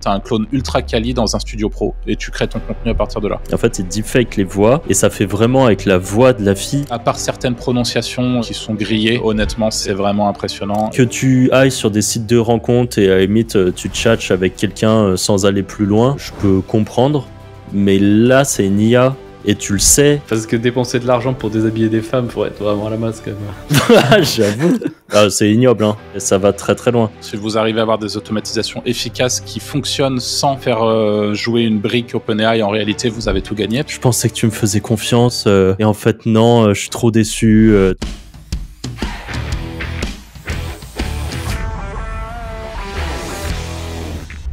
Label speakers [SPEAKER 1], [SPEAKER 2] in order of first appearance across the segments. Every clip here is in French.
[SPEAKER 1] t'as un clone ultra quali dans un studio pro et tu crées ton contenu à partir de là.
[SPEAKER 2] En fait, c'est deepfake les voix et ça fait vraiment avec la voix de la fille.
[SPEAKER 1] À part certaines prononciations qui sont grillées, honnêtement, c'est vraiment impressionnant.
[SPEAKER 2] Que tu ailles sur des sites de rencontres et à la limite, tu tchatches avec quelqu'un sans aller plus loin, je peux comprendre. Mais là, c'est une IA. Et tu le sais.
[SPEAKER 3] Parce que dépenser de l'argent pour déshabiller des femmes, faut être vraiment à la masse quand même.
[SPEAKER 2] J'avoue. C'est ignoble, hein. Et ça va très très loin.
[SPEAKER 1] Si vous arrivez à avoir des automatisations efficaces qui fonctionnent sans faire jouer une brique OpenAI, en réalité, vous avez tout gagné.
[SPEAKER 2] Je pensais que tu me faisais confiance. Et en fait, non, je suis trop déçu.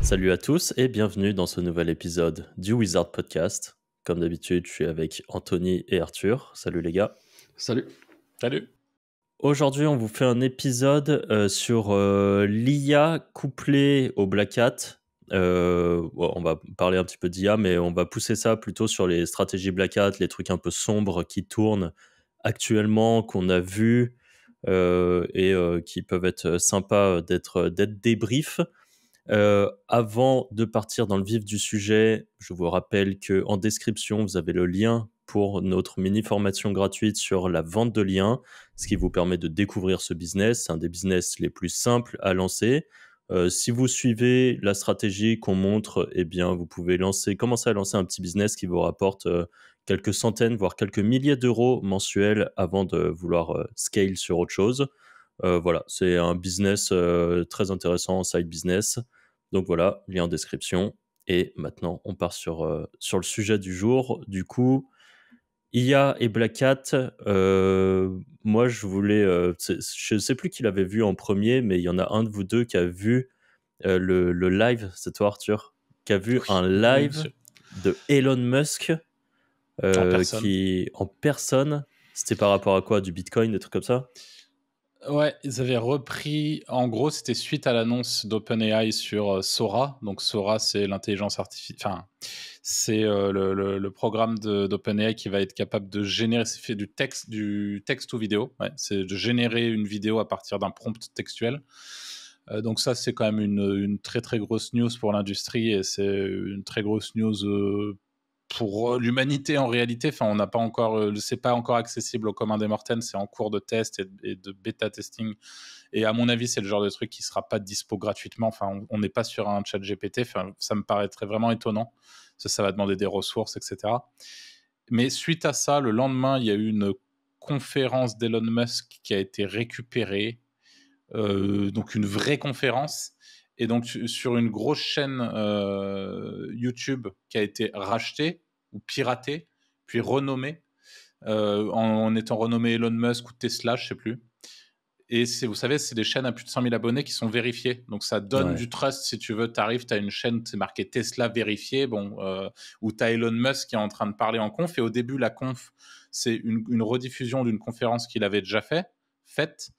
[SPEAKER 2] Salut à tous et bienvenue dans ce nouvel épisode du Wizard Podcast. Comme d'habitude, je suis avec Anthony et Arthur. Salut les gars.
[SPEAKER 3] Salut.
[SPEAKER 1] Salut.
[SPEAKER 2] Aujourd'hui, on vous fait un épisode sur l'IA couplée au Black Hat. On va parler un petit peu d'IA, mais on va pousser ça plutôt sur les stratégies Black Hat, les trucs un peu sombres qui tournent actuellement, qu'on a vus et qui peuvent être sympas d'être débriefs. Avant de partir dans le vif du sujet, je vous rappelle qu'en description, vous avez le lien pour notre mini-formation gratuite sur la vente de liens, ce qui vous permet de découvrir ce business. C'est un des business les plus simples à lancer. Si vous suivez la stratégie qu'on montre, eh bien, vous pouvez commencer à lancer un petit business qui vous rapporte quelques centaines, voire quelques milliers d'euros mensuels avant de vouloir scale sur autre chose. Voilà, c'est un business très intéressant, side business. Donc voilà, lien en description. Et maintenant, on part sur le sujet du jour. Du coup, IA et Black Hat, moi, je voulais... je ne sais plus qui l'avait vu en premier, mais il y en a un de vous deux qui a vu le live, c'est toi Arthur, qui a vu un live de Elon Musk qui, en personne, c'était par rapport à quoi? Du Bitcoin, des trucs comme ça?
[SPEAKER 1] Ouais, ils avaient repris, en gros, c'était suite à l'annonce d'OpenAI sur Sora. Donc Sora, c'est l'intelligence artificielle, enfin, c'est le programme d'OpenAI qui va être capable de générer, c'est fait du texte ou vidéo. Ouais, c'est de générer une vidéo à partir d'un prompt textuel. Donc ça, c'est quand même une très très grosse news pour l'industrie et c'est une très grosse news pour l'humanité en réalité. Enfin, on n'a pas encore, c'est pas encore accessible au commun des mortels, c'est en cours de test et de bêta testing. Et à mon avis, c'est le genre de truc qui sera pas dispo gratuitement. Enfin, on n'est pas sur un chat GPT. Enfin, ça me paraîtrait vraiment étonnant. Ça va demander des ressources, etc. Mais suite à ça, le lendemain, il y a eu une conférence d'Elon Musk qui a été récupérée. Donc une vraie conférence. Et donc sur une grosse chaîne YouTube qui a été rachetée ou piratée, puis renommée, en étant renommée Elon Musk ou Tesla, je ne sais plus. Et vous savez, c'est des chaînes à plus de 100 000 abonnés qui sont vérifiées. Donc ça donne du trust, si tu veux. Tu arrives, tu as une chaîne, c'est marqué Tesla vérifiée, où tu as Elon Musk qui est en train de parler en conf. Et au début, la conf, c'est une rediffusion d'une conférence qu'il avait déjà faite.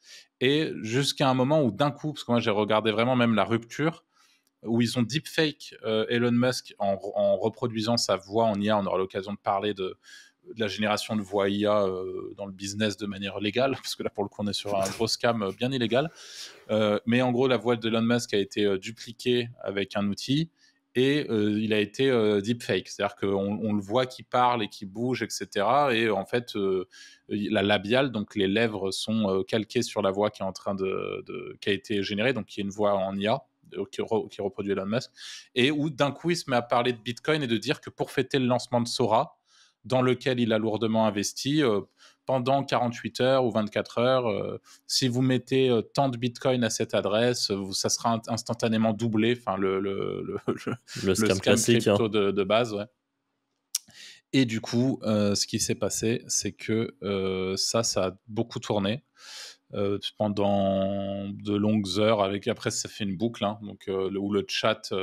[SPEAKER 1] Et jusqu'à un moment où d'un coup, parce que moi j'ai regardé vraiment même la rupture, où ils ont deepfake Elon Musk en reproduisant sa voix en IA. On aura l'occasion de parler de la génération de voix IA dans le business de manière légale, parce que là pour le coup on est sur un gros scam bien illégal. Mais en gros la voix d'Elon Musk a été dupliquée avec un outil et il a été deepfake, c'est-à-dire qu'on le voit qui parle et qui bouge, etc. Et en fait, la labiale, donc les lèvres sont calquées sur la voix qui est en train qui a été générée, donc qui est une voix en IA qui reproduit Elon Musk, et où d'un coup il se met à parler de Bitcoin et de dire que pour fêter le lancement de Sora, dans lequel il a lourdement investi, pendant 48 heures ou 24 heures, si vous mettez tant de Bitcoin à cette adresse, ça sera instantanément doublé. Enfin, le scam
[SPEAKER 2] classique,
[SPEAKER 1] crypto
[SPEAKER 2] hein.
[SPEAKER 1] de base, ouais. Et du coup, ce qui s'est passé, c'est que ça a beaucoup tourné pendant de longues heures. Après, ça fait une boucle, hein, donc, où le chat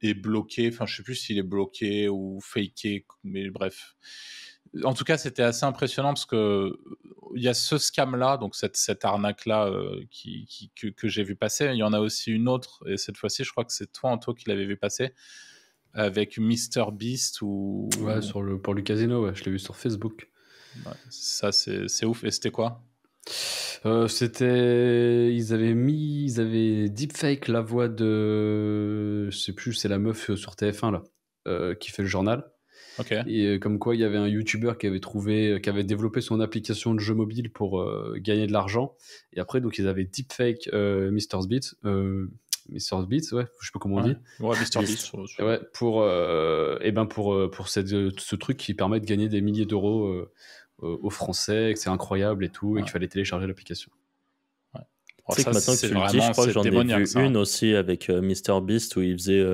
[SPEAKER 1] est bloqué. Enfin, je ne sais plus s'il est bloqué ou faké, mais bref. En tout cas, c'était assez impressionnant parce qu'il y a ce scam-là, donc cette arnaque-là que j'ai vu passer. Il y en a aussi une autre, et cette fois-ci, je crois que c'est toi, Anto, qui l'avais vu passer, avec MrBeast ou...
[SPEAKER 3] Ouais, pour le casino, ouais, je l'ai vu sur Facebook.
[SPEAKER 1] Ouais, ça, c'est ouf. Et c'était quoi?
[SPEAKER 3] Ils avaient deepfake la voix de, je sais plus, c'est la meuf sur TF1 là, qui fait le journal.
[SPEAKER 1] Ok.
[SPEAKER 3] Et comme quoi, il y avait un YouTuber qui avait développé son application de jeu mobile pour gagner de l'argent. Et après, donc, ils avaient deepfake MrBeast, MrBeast, ouais, je sais pas comment on dit.
[SPEAKER 1] Ouais, Mr.
[SPEAKER 3] Et
[SPEAKER 1] Beast.
[SPEAKER 3] Ouais, pour ce truc qui permet de gagner des milliers d'euros aux Français, et que c'est incroyable et tout, et qu'il fallait télécharger l'application.
[SPEAKER 1] Oh,
[SPEAKER 2] Tu sais que
[SPEAKER 1] ça,
[SPEAKER 2] maintenant que
[SPEAKER 1] c'est
[SPEAKER 2] tu le dis,
[SPEAKER 1] vraiment,
[SPEAKER 2] je crois que
[SPEAKER 1] c'est
[SPEAKER 2] j'en ai
[SPEAKER 1] démoniaque,
[SPEAKER 2] vu
[SPEAKER 1] ça.
[SPEAKER 2] une aussi avec MrBeast où il faisait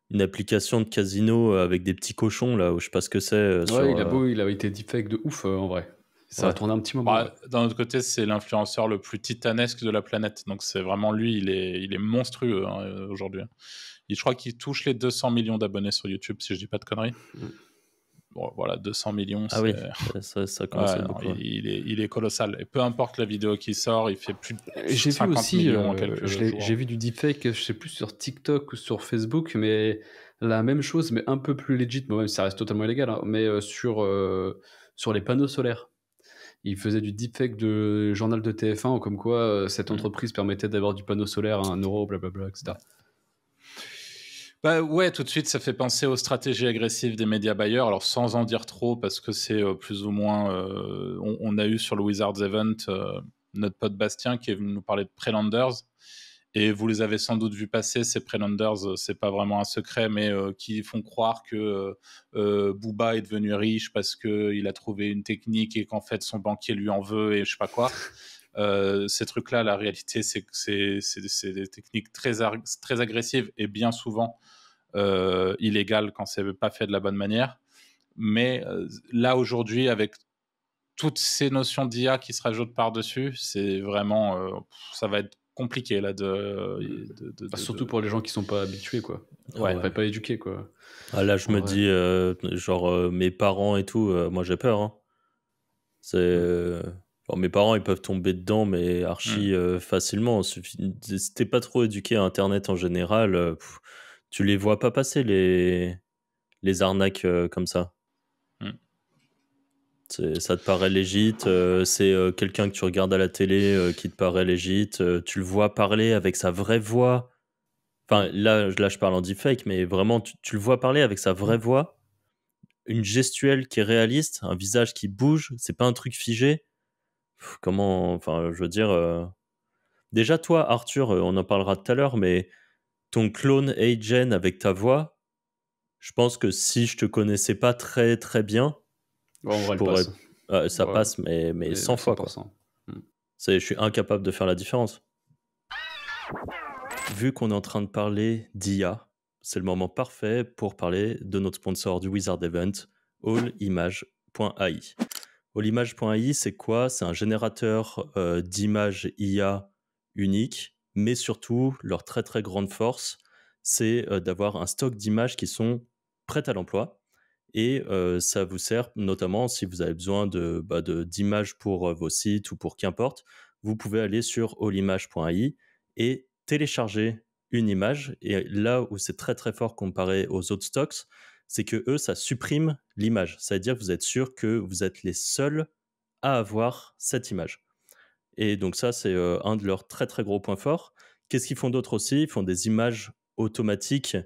[SPEAKER 2] une application de casino avec des petits cochons là, où je sais pas ce que c'est.
[SPEAKER 3] Ouais, il a été deepfake de ouf en vrai. Ça a tourné un petit moment.
[SPEAKER 1] Bah, d'un autre côté, c'est l'influenceur le plus titanesque de la planète. Donc, c'est vraiment lui, il est monstrueux aujourd'hui. Je crois qu'il touche les 200 millions d'abonnés sur YouTube, si je dis pas de conneries. Bon, voilà, 200 millions,
[SPEAKER 2] Ah oui, ça commence à être beaucoup.
[SPEAKER 1] il est colossal. Et peu importe la vidéo qui sort, il fait plus de
[SPEAKER 3] J'ai
[SPEAKER 1] 50
[SPEAKER 3] vu aussi,
[SPEAKER 1] millions en quelques jours.
[SPEAKER 3] j'ai vu du deepfake, je sais plus sur TikTok ou sur Facebook, mais la même chose, mais un peu plus legit, moi même si ça reste totalement illégal, hein, mais sur les panneaux solaires. Il faisait du deepfake de journal de TF1, comme quoi cette entreprise permettait d'avoir du panneau solaire à 1 euro, blablabla, etc.
[SPEAKER 1] Bah ouais, tout de suite, ça fait penser aux stratégies agressives des médias buyers. Alors, sans en dire trop, parce que c'est plus ou moins... on a eu sur le Wizards Event notre pote Bastien qui est venu nous parler de Prelanders. Et vous les avez sans doute vu passer, ces Prelanders, c'est pas vraiment un secret, mais qui font croire que Booba est devenu riche parce qu'il a trouvé une technique et qu'en fait son banquier lui en veut et je sais pas quoi. Ces trucs-là, la réalité, c'est que c'est des techniques très agressives et bien souvent illégales quand c'est pas fait de la bonne manière. Mais là, aujourd'hui, avec toutes ces notions d'IA qui se rajoutent par-dessus, c'est vraiment... ça va être compliqué là
[SPEAKER 3] surtout pour les gens qui sont pas habitués, quoi. Pas éduqués, quoi.
[SPEAKER 2] Ah, là, je me dis, mes parents et tout, moi j'ai peur. Hein. Mes parents, ils peuvent tomber dedans, mais archi facilement. Si t'es pas trop éduqué à Internet en général, tu les vois pas passer les arnaques comme ça. Ça te paraît légite, c'est quelqu'un que tu regardes à la télé qui te paraît légite, tu le vois parler avec sa vraie voix. Enfin, là je parle en deepfake, mais vraiment, tu le vois parler avec sa vraie voix, une gestuelle qui est réaliste, un visage qui bouge, c'est pas un truc figé. Enfin, je veux dire... Déjà, toi, Arthur, on en parlera tout à l'heure, mais ton clone Agen avec ta voix, je pense que si je te connaissais pas très très bien,
[SPEAKER 3] On
[SPEAKER 2] je pourrais... ça
[SPEAKER 3] Ouais.
[SPEAKER 2] passe, mais 100 fois, quoi. Je suis incapable de faire la différence. Vu qu'on est en train de parler d'IA, c'est le moment parfait pour parler de notre sponsor du Wizard Event, allimage.ai. Allimage.ai, c'est quoi? C'est un générateur d'images IA unique, mais surtout, leur très très grande force, c'est d'avoir un stock d'images qui sont prêtes à l'emploi. Et ça vous sert notamment si vous avez besoin d'images pour vos sites ou pour qu'importe. Vous pouvez aller sur allimage.ai et télécharger une image. Et là où c'est très très fort comparé aux autres stocks, c'est que eux, ça supprime l'image. C'est-à-dire que vous êtes sûr que vous êtes les seuls à avoir cette image. Et donc ça, c'est un de leurs très très gros points forts. Qu'est-ce qu'ils font d'autre aussi? Ils font des images automatiques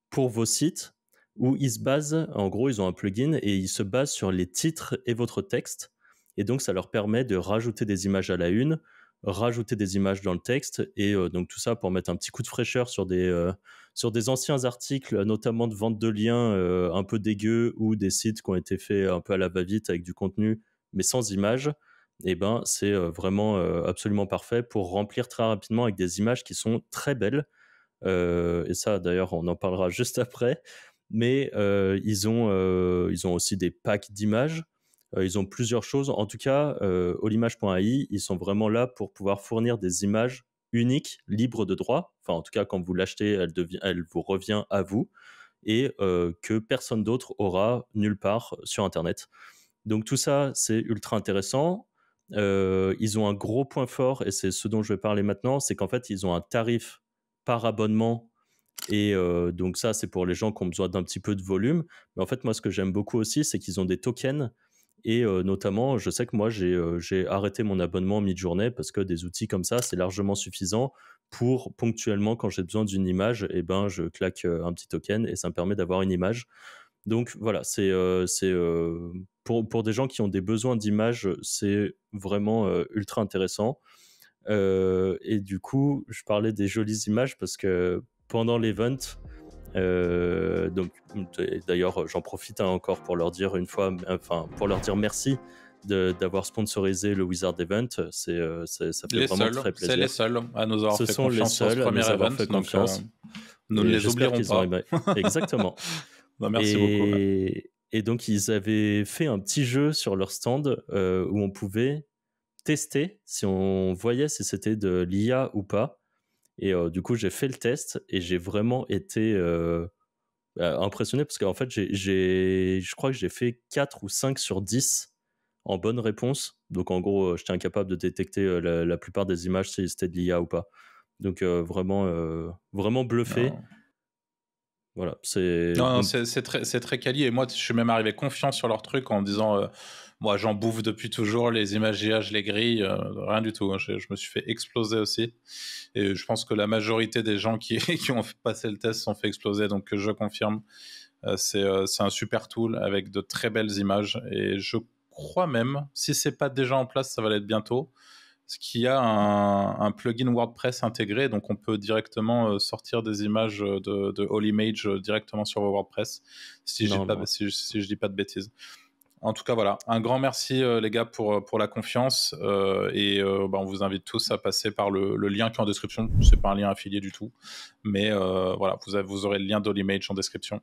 [SPEAKER 2] pour vos sites où ils se basent, en gros, ils ont un plugin et ils se basent sur les titres et votre texte. Et donc, ça leur permet de rajouter des images à la une, rajouter des images dans le texte et donc tout ça pour mettre un petit coup de fraîcheur sur des anciens articles, notamment de vente de liens un peu dégueux ou des sites qui ont été faits un peu à la va-vite avec du contenu mais sans images. Et ben c'est vraiment absolument parfait pour remplir très rapidement avec des images qui sont très belles. Et ça d'ailleurs on en parlera juste après. Mais ils ont aussi des packs d'images. Ils ont plusieurs choses. En tout cas, allimage.ai, ils sont vraiment là pour pouvoir fournir des images uniques, libres de droit. Enfin, en tout cas, quand vous l'achetez, elle vous revient à vous et que personne d'autre aura nulle part sur Internet. Donc tout ça, c'est ultra intéressant. Ils ont un gros point fort, et c'est ce dont je vais parler maintenant, c'est qu'en fait, ils ont un tarif par abonnement. Et donc ça, c'est pour les gens qui ont besoin d'un petit peu de volume. Mais en fait, moi, ce que j'aime beaucoup aussi, c'est qu'ils ont des tokens. Et notamment, je sais que moi, j'ai arrêté mon abonnement mi-journée parce que des outils comme ça, c'est largement suffisant pour ponctuellement, quand j'ai besoin d'une image, eh ben, je claque un petit token et ça me permet d'avoir une image. Donc voilà, pour des gens qui ont des besoins d'image, c'est vraiment ultra intéressant. Et du coup, je parlais des jolies images parce que pendant l'event, donc d'ailleurs, j'en profite encore pour leur dire pour leur dire merci d'avoir sponsorisé le Wizard Event. Ça fait vraiment très plaisir.
[SPEAKER 1] C'est les seuls à nous avoir
[SPEAKER 2] Ce
[SPEAKER 1] fait
[SPEAKER 2] sont les
[SPEAKER 1] confiance sur ce
[SPEAKER 2] seuls à
[SPEAKER 1] premier
[SPEAKER 2] nous avoir
[SPEAKER 1] event,
[SPEAKER 2] fait
[SPEAKER 1] donc
[SPEAKER 2] confiance.
[SPEAKER 1] nous ne
[SPEAKER 2] Et
[SPEAKER 1] les
[SPEAKER 2] j'espère
[SPEAKER 1] oublierons
[SPEAKER 2] qu'ils
[SPEAKER 1] pas.
[SPEAKER 2] ont aimé. Exactement.
[SPEAKER 1] Bah, merci beaucoup. Ouais.
[SPEAKER 2] Et donc, ils avaient fait un petit jeu sur leur stand où on pouvait tester si on voyait si c'était de l'IA ou pas. Et du coup, j'ai fait le test et j'ai vraiment été impressionné parce qu'en fait, je crois que j'ai fait 4 ou 5 sur 10 en bonne réponse. Donc, en gros, j'étais incapable de détecter la plupart des images si c'était de l'IA ou pas. Donc, vraiment bluffé.
[SPEAKER 1] Non.
[SPEAKER 2] Voilà, c'est...
[SPEAKER 1] Non,
[SPEAKER 2] donc,
[SPEAKER 1] c'est très quali. Et moi, je suis même arrivé confiant sur leur truc en me disant moi, j'en bouffe depuis toujours. Les images IA, je les grille. Rien du tout. Hein. Je me suis fait exploser aussi. Et je pense que la majorité des gens qui ont passé le test sont fait exploser. Donc, je confirme. C'est un super tool avec de très belles images. Et je crois même, si c'est pas déjà en place, ça va l'être bientôt. Ce qu'il y a un plugin WordPress intégré, donc on peut directement sortir des images de All Image directement sur WordPress, si je dis pas de bêtises. En tout cas, voilà. Un grand merci, les gars, pour la confiance. On vous invite tous à passer par le lien qui est en description. C'est pas un lien affilié du tout. Mais voilà, vous aurez le lien d'All Image en description.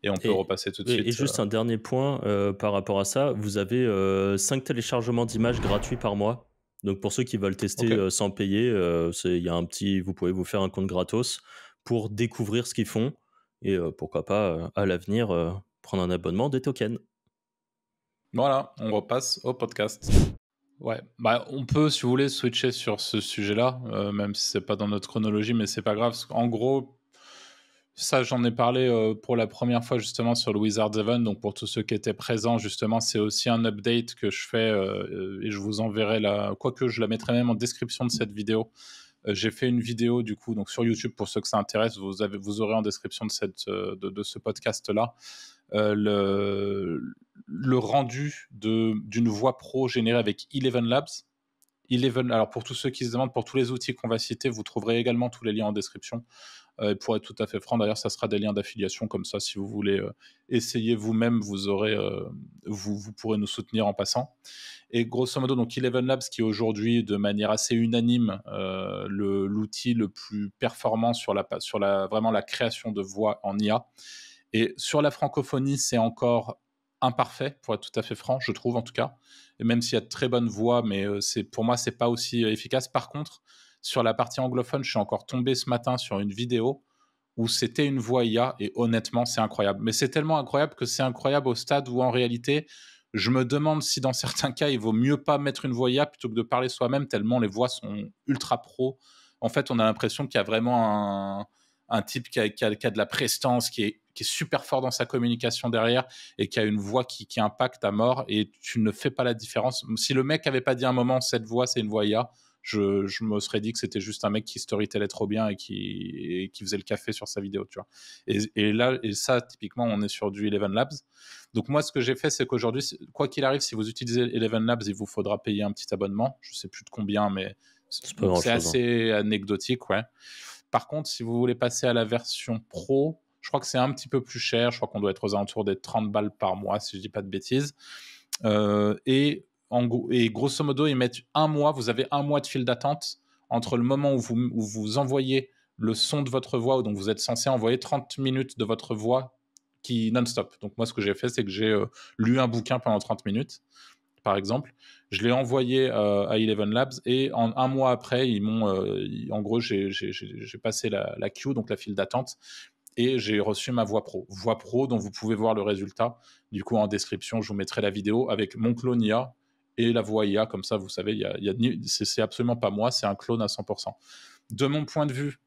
[SPEAKER 1] Et on peut repasser tout de suite.
[SPEAKER 2] Et juste un dernier point par rapport à ça. Vous avez 5 téléchargements d'images gratuits par mois. Donc pour ceux qui veulent tester sans payer, vous pouvez vous faire un compte gratos pour découvrir ce qu'ils font. Et pourquoi pas, à l'avenir, prendre un abonnement des tokens.
[SPEAKER 1] Voilà, on repasse au podcast. Ouais, bah on peut, si vous voulez, switcher sur ce sujet-là, même si c'est pas dans notre chronologie, mais c'est pas grave. En gros, ça, j'en ai parlé pour la première fois justement sur le Wizard Event. Donc pour tous ceux qui étaient présents, justement, c'est aussi un update que je fais et je vous enverrai quoique je la mettrai même en description de cette vidéo. J'ai fait une vidéo du coup donc sur YouTube pour ceux que ça intéresse. Vous aurez en description de ce podcast-là le rendu d'une voix pro générée avec Eleven Labs. Alors pour tous ceux qui se demandent, pour tous les outils qu'on va citer, vous trouverez également tous les liens en description. Pour être tout à fait franc, d'ailleurs, ça sera des liens d'affiliation comme ça. Si vous voulez essayer vous-même, vous pourrez nous soutenir en passant. Et grosso modo, donc Eleven Labs, qui est aujourd'hui de manière assez unanime l'outil le plus performant sur vraiment la création de voix en IA. Et sur la francophonie, c'est encore imparfait, pour être tout à fait franc, je trouve en tout cas. Et même s'il y a de très bonnes voix, mais pour moi, c'est pas aussi efficace. Par contre, sur la partie anglophone, je suis encore tombé ce matin sur une vidéo où c'était une voix IA et honnêtement, c'est incroyable. Mais c'est tellement incroyable que c'est incroyable au stade où en réalité, je me demande si dans certains cas, il vaut mieux pas mettre une voix IA plutôt que de parler soi-même, tellement les voix sont ultra pro. En fait, on a l'impression qu'il y a vraiment un type qui a de la prestance, qui est super fort dans sa communication derrière et qui a une voix qui impacte à mort et tu ne fais pas la différence. Si le mec avait pas dit un moment, cette voix, c'est une voix IA, je me serais dit que c'était juste un mec qui storytellait trop bien et qui faisait le café sur sa vidéo, tu vois. Et ça, typiquement, on est sur du Eleven Labs. Donc moi, ce que j'ai fait, c'est qu'aujourd'hui, quoi qu'il arrive, si vous utilisez Eleven Labs, il vous faudra payer un petit abonnement. Je sais plus de combien, mais c'est assez anecdotique, ouais. Par contre, si vous voulez passer à la version pro, je crois que c'est un petit peu plus cher. Je crois qu'on doit être aux alentours des 30 balles par mois, si je dis pas de bêtises. Et grosso modo, ils mettent un mois. Vous avez un mois de file d'attente entre le moment où vous envoyez le son de votre voix, donc vous êtes censé envoyer 30 minutes de votre voix qui non-stop. Donc moi, ce que j'ai fait, c'est que j'ai lu un bouquin pendant 30 minutes, par exemple. Je l'ai envoyé à Eleven Labs et un mois après, en gros, j'ai passé la queue, donc la file d'attente, et j'ai reçu ma voix pro dont vous pouvez voir le résultat. Du coup, en description, je vous mettrai la vidéo avec mon clone IA et la voix IA, comme ça, vous savez, c'est absolument pas moi, c'est un clone à 100%. De mon point de vue,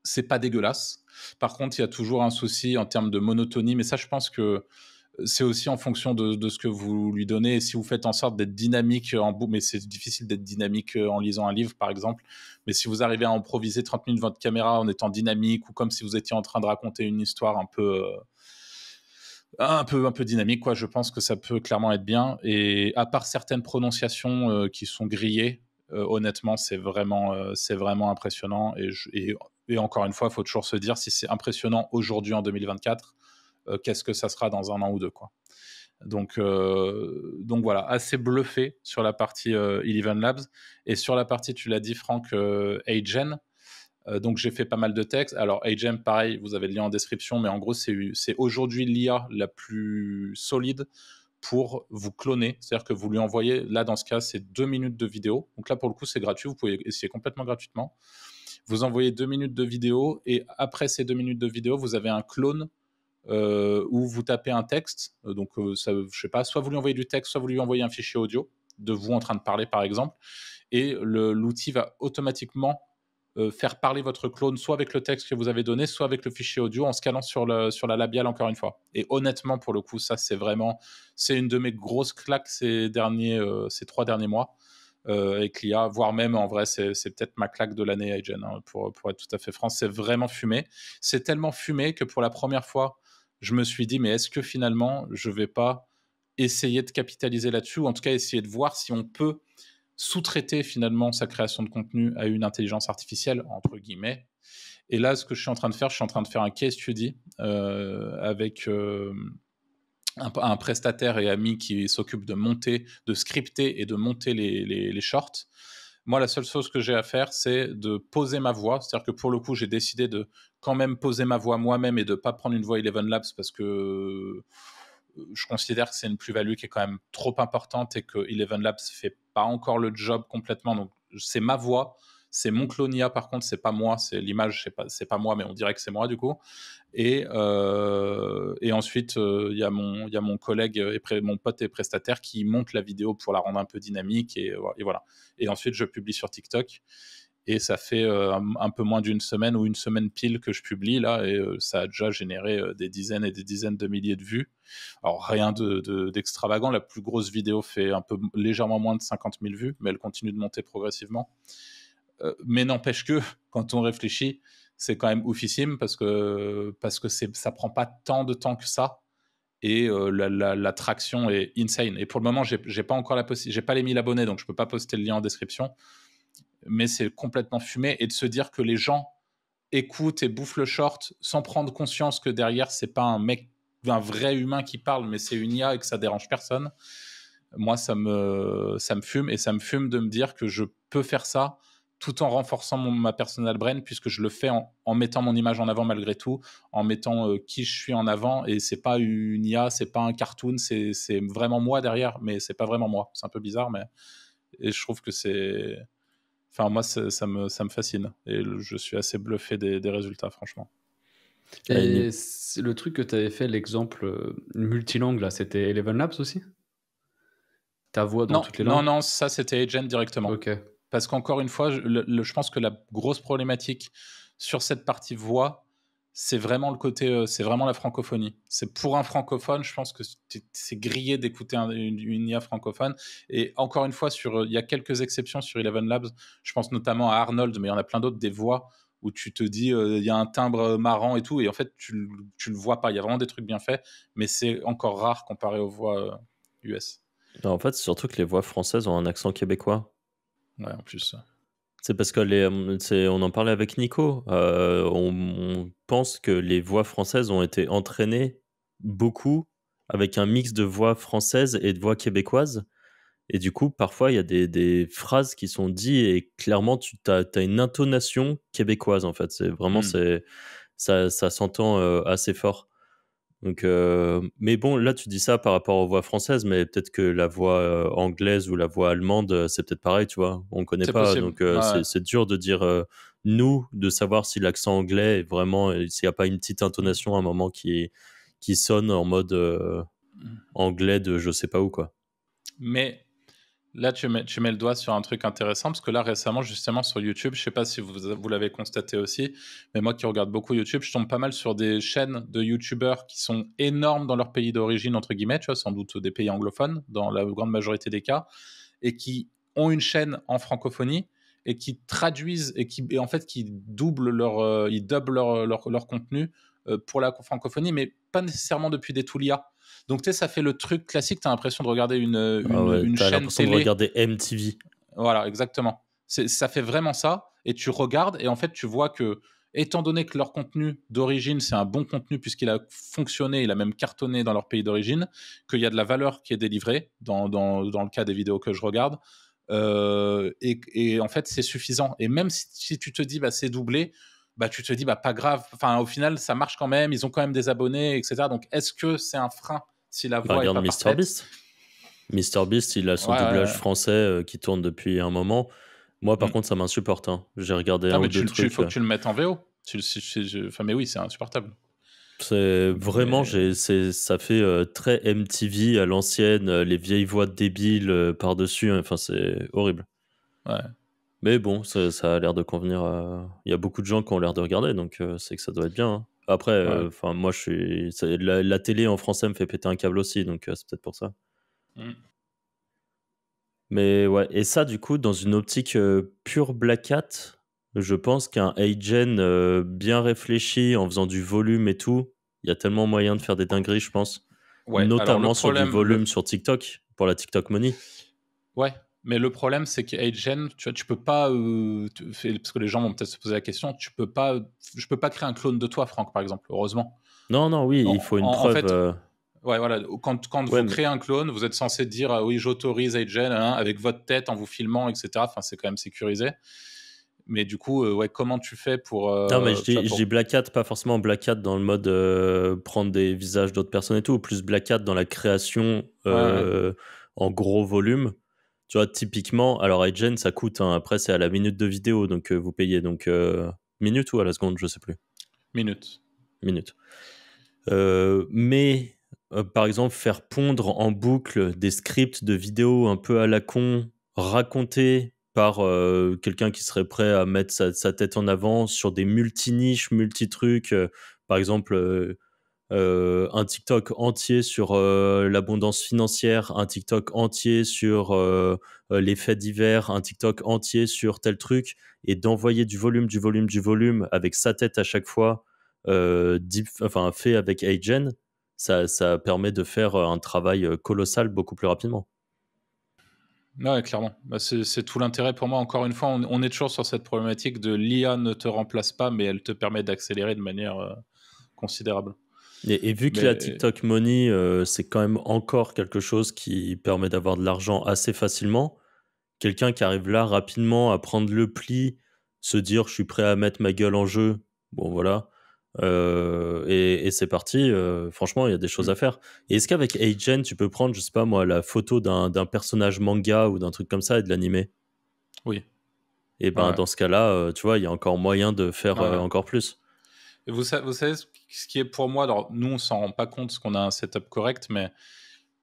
[SPEAKER 1] c'est pas dégueulasse. Par contre, il y a toujours un souci en termes de monotonie, mais ça, je pense que c'est aussi en fonction de ce que vous lui donnez. Et si vous faites en sorte d'être dynamique mais c'est difficile d'être dynamique en lisant un livre, par exemple. Mais si vous arrivez à improviser 30 minutes votre caméra en étant dynamique, ou comme si vous étiez en train de raconter une histoire un peu dynamique, quoi, je pense que ça peut clairement être bien. Et à part certaines prononciations qui sont grillées, honnêtement, c'est vraiment impressionnant. Et encore une fois, il faut toujours se dire, si c'est impressionnant aujourd'hui en 2024, qu'est-ce que ça sera dans un an ou deux, quoi. Donc voilà, assez bluffé sur la partie Eleven Labs. Et sur la partie, tu l'as dit Franck, Agen, donc j'ai fait pas mal de textes. Alors Agen, pareil, vous avez le lien en description, mais en gros c'est aujourd'hui l'IA la plus solide pour vous cloner. C'est-à-dire que vous lui envoyez, là dans ce cas c'est 2 minutes de vidéo, donc là pour le coup c'est gratuit, vous pouvez essayer complètement gratuitement. Vous envoyez 2 minutes de vidéo, et après ces 2 minutes de vidéo vous avez un clone où vous tapez un texte, donc ça, je sais pas, soit vous lui envoyez du texte, soit vous lui envoyez un fichier audio de vous en train de parler par exemple, et l'outil va automatiquement faire parler votre clone soit avec le texte que vous avez donné, soit avec le fichier audio, en se calant sur la labiale encore une fois. Et honnêtement, pour le coup, ça c'est une de mes grosses claques ces 3 derniers mois avec l'IA, voire même en vrai c'est peut-être ma claque de l'année Agen, hein, pour être tout à fait franc. C'est vraiment fumé. C'est tellement fumé que pour la première fois je me suis dit, mais est-ce que finalement je vais pas essayer de capitaliser là-dessus, ou en tout cas essayer de voir si on peut sous-traiter finalement sa création de contenu à une intelligence artificielle, entre guillemets. Et là, ce que je suis en train de faire, un case study avec un prestataire et ami qui s'occupe de scripter et de monter les shorts. Moi, la seule chose que j'ai à faire, c'est de poser ma voix. C'est-à-dire que pour le coup, j'ai décidé de quand même poser ma voix moi-même et de ne pas prendre une voix Eleven Labs, parce que je considère que c'est une plus-value qui est quand même trop importante et que Eleven Labs fait pas encore le job complètement. Donc, c'est ma voix, c'est mon clone IA, par contre, c'est pas moi, c'est l'image, c'est pas moi, mais on dirait que c'est moi du coup. Et ensuite, il y a mon collègue et mon pote et prestataire qui monte la vidéo pour la rendre un peu dynamique, et voilà. Et ensuite, je publie sur TikTok. Et ça fait un peu moins d'une semaine ou une semaine pile que je publie là, et ça a déjà généré des dizaines et des dizaines de milliers de vues. Alors rien d'extravagant, la plus grosse vidéo fait légèrement moins de 50 000 vues, mais elle continue de monter progressivement. Mais n'empêche que, quand on réfléchit, c'est quand même oufissime, parce que ça prend pas tant de temps que ça, et la traction est insane. Et pour le moment, j'ai pas encore j'ai pas les 1000 abonnés, donc je peux pas poster le lien en description. Mais c'est complètement fumé, et de se dire que les gens écoutent et bouffent le short sans prendre conscience que derrière c'est pas un vrai humain qui parle, mais c'est une IA, et que ça dérange personne. Moi, ça me fume, et ça me fume de me dire que je peux faire ça tout en renforçant ma personal brand, puisque je le fais en mettant mon image en avant malgré tout, en mettant qui je suis en avant, et c'est pas une IA, c'est pas un cartoon, c'est vraiment moi derrière, mais c'est pas vraiment moi. C'est un peu bizarre, et je trouve que c'est... Enfin, moi, ça me fascine, et je suis assez bluffé des résultats, franchement.
[SPEAKER 3] Et le truc que tu avais fait, l'exemple multilangue, là, c'était Eleven Labs aussi? Ta voix dans toutes les langues?
[SPEAKER 1] Non, ça, c'était Agen directement.
[SPEAKER 3] Ok.
[SPEAKER 1] Parce qu'encore une fois, je pense que la grosse problématique sur cette partie voix, c'est vraiment le côté, c'est vraiment la francophonie. C'est pour un francophone, je pense que c'est grillé d'écouter une IA francophone. Et encore une fois, il y a quelques exceptions sur Eleven Labs. Je pense notamment à Arnold, mais il y en a plein d'autres, des voix où tu te dis, il y a un timbre marrant et tout, et en fait, tu le vois pas. Il y a vraiment des trucs bien faits, mais c'est encore rare comparé aux voix US.
[SPEAKER 2] Non, en fait, c'est surtout que les voix françaises ont un accent québécois.
[SPEAKER 1] Ouais, en plus.
[SPEAKER 2] C'est parce que on en parlait avec Nico. On pense que les voix françaises ont été entraînées beaucoup avec un mix de voix françaises et de voix québécoises. Et du coup, parfois, il y a des phrases qui sont dites et clairement, tu as une intonation québécoise, en fait. C'est vraiment, ça s'entend assez fort. Donc, mais bon, là, tu dis ça par rapport aux voix françaises, mais peut-être que la voix anglaise ou la voix allemande, c'est peut-être pareil, tu vois. On ne connaît pas,
[SPEAKER 1] possible.
[SPEAKER 2] donc c'est dur de dire, nous, de savoir si l'accent anglais est vraiment, s'il n'y a pas une petite intonation à un moment qui sonne en mode anglais de je sais pas où, quoi.
[SPEAKER 1] Mais Là, tu mets le doigt sur un truc intéressant parce que là, récemment, justement, sur YouTube, je sais pas si vous l'avez constaté aussi, mais moi qui regarde beaucoup YouTube, je tombe pas mal sur des chaînes de YouTubeurs qui sont énormes dans leur pays d'origine, entre guillemets, tu vois, sans doute des pays anglophones, dans la grande majorité des cas, et qui ont une chaîne en francophonie et qui traduisent et en fait qui doublent ils doublent leur contenu pour la francophonie, mais pas nécessairement depuis des Toulia. Donc, tu sais, ça fait le truc classique, tu as l'impression de regarder une
[SPEAKER 2] t'as
[SPEAKER 1] chaîne
[SPEAKER 2] l'impression de
[SPEAKER 1] télé.
[SPEAKER 2] regarder MTV.
[SPEAKER 1] Voilà, exactement. Ça fait vraiment ça, et tu regardes, et en fait, tu vois que, étant donné que leur contenu d'origine, c'est un bon contenu, puisqu'il a fonctionné, il a même cartonné dans leur pays d'origine, qu'il y a de la valeur qui est délivrée, dans le cas des vidéos que je regarde, et en fait, c'est suffisant. Et même si tu te dis, bah, c'est doublé, bah, tu te dis, bah, pas grave, enfin, au final, ça marche quand même, ils ont quand même des abonnés, etc. Donc, est-ce que c'est un frein si la voix est
[SPEAKER 2] Regarde
[SPEAKER 1] pas parfaite?
[SPEAKER 2] MrBeast, il a son
[SPEAKER 1] Ouais,
[SPEAKER 2] doublage français qui tourne depuis un moment. Moi, par
[SPEAKER 1] Mm.
[SPEAKER 2] contre, ça m'insupporte. Hein. J'ai regardé
[SPEAKER 1] Ah,
[SPEAKER 2] un
[SPEAKER 1] mais
[SPEAKER 2] ou deux trucs.
[SPEAKER 1] faut que tu le mettes en VO. Enfin, mais oui, c'est insupportable.
[SPEAKER 2] C'est vraiment, ça fait très MTV à l'ancienne, les vieilles voix débiles par-dessus. Enfin, c'est horrible.
[SPEAKER 1] Ouais.
[SPEAKER 2] Mais bon, ça a l'air de convenir. Il y a beaucoup de gens qui ont l'air de regarder, donc c'est que ça doit être bien. Hein. Après,
[SPEAKER 1] Ouais.
[SPEAKER 2] moi, la télé en français me fait péter un câble aussi, donc c'est peut-être pour ça.
[SPEAKER 1] Mm.
[SPEAKER 2] Mais ouais, et ça, du coup, dans une optique pure Black Hat, je pense qu'un Agen bien réfléchi en faisant du volume et tout, il y a tellement moyen de faire des dingueries, je pense.
[SPEAKER 1] Ouais. Alors, le
[SPEAKER 2] Notamment sur du
[SPEAKER 1] problème,
[SPEAKER 2] volume sur TikTok, pour la TikTok Money.
[SPEAKER 1] ouais. Mais le problème, c'est qu'AgeN, tu vois, tu peux pas, parce que les gens vont peut-être se poser la question, je peux pas créer un clone de toi, Franck, par exemple, heureusement.
[SPEAKER 2] Non, non, oui, il faut une
[SPEAKER 1] En
[SPEAKER 2] preuve.
[SPEAKER 1] fait, ouais, voilà, quand
[SPEAKER 2] Ouais,
[SPEAKER 1] vous créez un clone, vous êtes censé dire, ah oui, j'autorise AgeN, hein, avec votre tête en vous filmant, etc. Enfin, c'est quand même sécurisé. Mais du coup, ouais, comment tu fais pour,
[SPEAKER 2] non, mais
[SPEAKER 1] tu vois,
[SPEAKER 2] je dis Black Hat, pas forcément Black Hat dans le mode prendre des visages d'autres personnes et tout, plus Black Hat dans la création
[SPEAKER 1] ouais.
[SPEAKER 2] en gros volume. Tu vois, typiquement, alors Agen, ça coûte, hein, après c'est à la minute de vidéo, donc vous payez, donc minute ou à la seconde, je sais plus.
[SPEAKER 1] Minute.
[SPEAKER 2] Minute. Mais par exemple, faire pondre en boucle des scripts de vidéos un peu à la con, racontés par quelqu'un qui serait prêt à mettre sa tête en avant sur des multi-niches, multi-trucs. Par exemple, un TikTok entier sur l'abondance financière, un TikTok entier sur les faits divers, un TikTok entier sur tel truc, et d'envoyer du volume avec sa tête à chaque fois, fait avec Agen, ça permet de faire un travail colossal beaucoup plus rapidement.
[SPEAKER 1] Ouais, clairement. Bah, c'est tout l'intérêt pour moi. Encore une fois, on est toujours sur cette problématique de l'IA ne te remplace pas, mais elle te permet d'accélérer de manière considérable.
[SPEAKER 2] Et vu que la
[SPEAKER 1] Mais
[SPEAKER 2] TikTok Money, c'est quand même encore quelque chose qui permet d'avoir de l'argent assez facilement, quelqu'un qui arrive là rapidement à prendre le pli, se dire je suis prêt à mettre ma gueule en jeu, bon voilà, et c'est parti. Franchement, il y a des choses à faire. Et est-ce qu'avec Agen, tu peux prendre, je sais pas moi, la photo d'un personnage manga ou d'un truc comme ça et de l'animer?
[SPEAKER 1] oui.
[SPEAKER 2] Et ben
[SPEAKER 1] Ouais.
[SPEAKER 2] dans ce cas-là, tu vois, il y a encore moyen de faire
[SPEAKER 1] Ouais.
[SPEAKER 2] encore plus.
[SPEAKER 1] Et vous savez ce qui est pour moi, alors nous on s'en rend pas compte parce qu'on a un setup correct, mais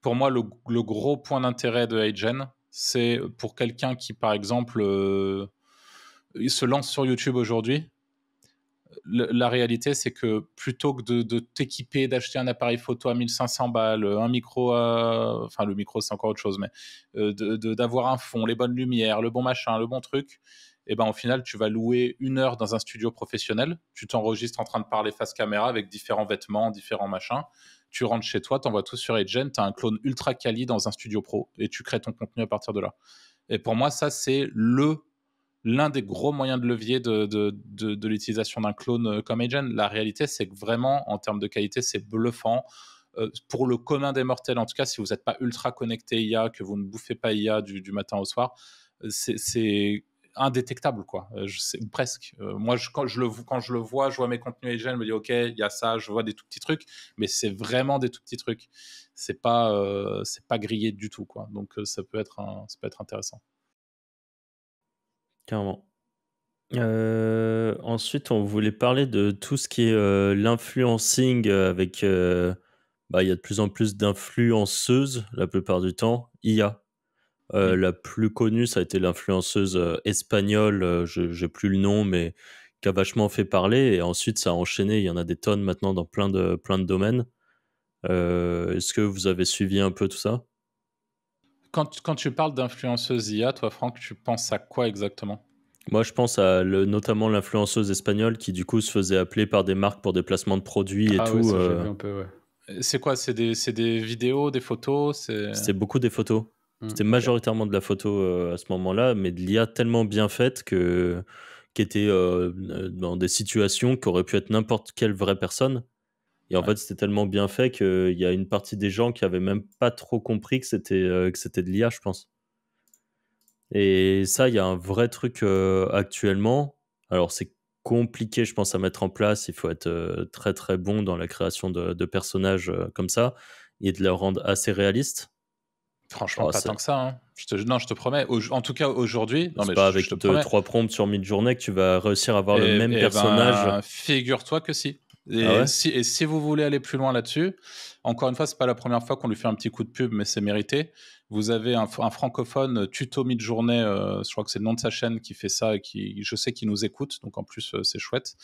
[SPEAKER 1] pour moi le gros point d'intérêt de Agen, c'est pour quelqu'un qui par exemple il se lance sur YouTube aujourd'hui. La réalité, c'est que plutôt que de t'équiper, d'acheter un appareil photo à 1500 balles, un micro, enfin le micro c'est encore autre chose, mais d'avoir un fond, les bonnes lumières, le bon machin, le bon truc, et ben au final tu vas louer 1 heure dans un studio professionnel, tu t'enregistres en train de parler face caméra avec différents vêtements, différents machins, tu rentres chez toi, t'envoies tout sur Agen, t'as un clone ultra quali dans un studio pro et tu crées ton contenu à partir de là. Et pour moi ça c'est l'un des gros moyens de levier de l'utilisation d'un clone comme Agen. La réalité, c'est que vraiment, en termes de qualité, c'est bluffant. Pour le commun des mortels, en tout cas, si vous n'êtes pas ultra connecté IA, que vous ne bouffez pas IA du matin au soir, c'est indétectable, quoi. Presque. Moi, quand je le vois, je vois mes contenus Agen, je me dis, OK, il y a ça, je vois des tout petits trucs, mais c'est vraiment des tout petits trucs. C'est pas grillé du tout, quoi. Donc, ça peut être intéressant.
[SPEAKER 2] Carrément. Ensuite, on voulait parler de tout ce qui est l'influencing avec. Il y a de plus en plus d'influenceuses la plupart du temps, IA. La plus connue, ça a été l'influenceuse espagnole, j'ai plus le nom, mais qui a vachement fait parler. Et ensuite, ça a enchaîné. Il y en a des tonnes maintenant dans plein de domaines. Est-ce que vous avez suivi un peu tout ça?
[SPEAKER 1] Quand tu parles d'influenceuse IA, toi, Franck, tu penses à quoi exactement?
[SPEAKER 2] Moi, je pense à notamment l'influenceuse espagnole qui, du coup, se faisait appeler par des marques pour des placements de produits et
[SPEAKER 3] Ah ouais,
[SPEAKER 2] tout.
[SPEAKER 3] ça j'ai vu un peu, ouais.
[SPEAKER 1] C'est quoi? C'est des vidéos, des photos?
[SPEAKER 2] C'était beaucoup des photos. C'était
[SPEAKER 1] Ok.
[SPEAKER 2] majoritairement de la photo à ce moment-là, mais de l'IA tellement bien faite qui était dans des situations qui auraient pu être n'importe quelle vraie personne. Et en
[SPEAKER 1] Ouais.
[SPEAKER 2] fait, c'était tellement bien fait qu'il y a une partie des gens qui avaient même pas trop compris que c'était de l'IA, je pense. Et ça, il y a un vrai truc actuellement. Alors, c'est compliqué, je pense, à mettre en place. Il faut être très, très bon dans la création de personnages comme ça et de les rendre assez réalistes.
[SPEAKER 1] Franchement,
[SPEAKER 2] Oh,
[SPEAKER 1] pas tant que ça, hein. Non, je te promets. En tout cas, aujourd'hui, non,
[SPEAKER 2] c'est
[SPEAKER 1] mais
[SPEAKER 2] pas
[SPEAKER 1] je
[SPEAKER 2] avec
[SPEAKER 1] te promets.
[SPEAKER 2] 2-3 prompts sur mid-journée que tu vas réussir à avoir le même
[SPEAKER 1] Et
[SPEAKER 2] personnage.
[SPEAKER 1] ben, figure-toi que si.
[SPEAKER 2] Ah ouais?
[SPEAKER 1] Et si vous voulez aller plus loin là-dessus, encore une fois, c'est pas la première fois qu'on lui fait un petit coup de pub, mais c'est mérité. Vous avez un francophone tuto mid-journée, je crois que c'est le nom de sa chaîne qui fait ça, et je sais qu'il nous écoute, donc en plus c'est chouette,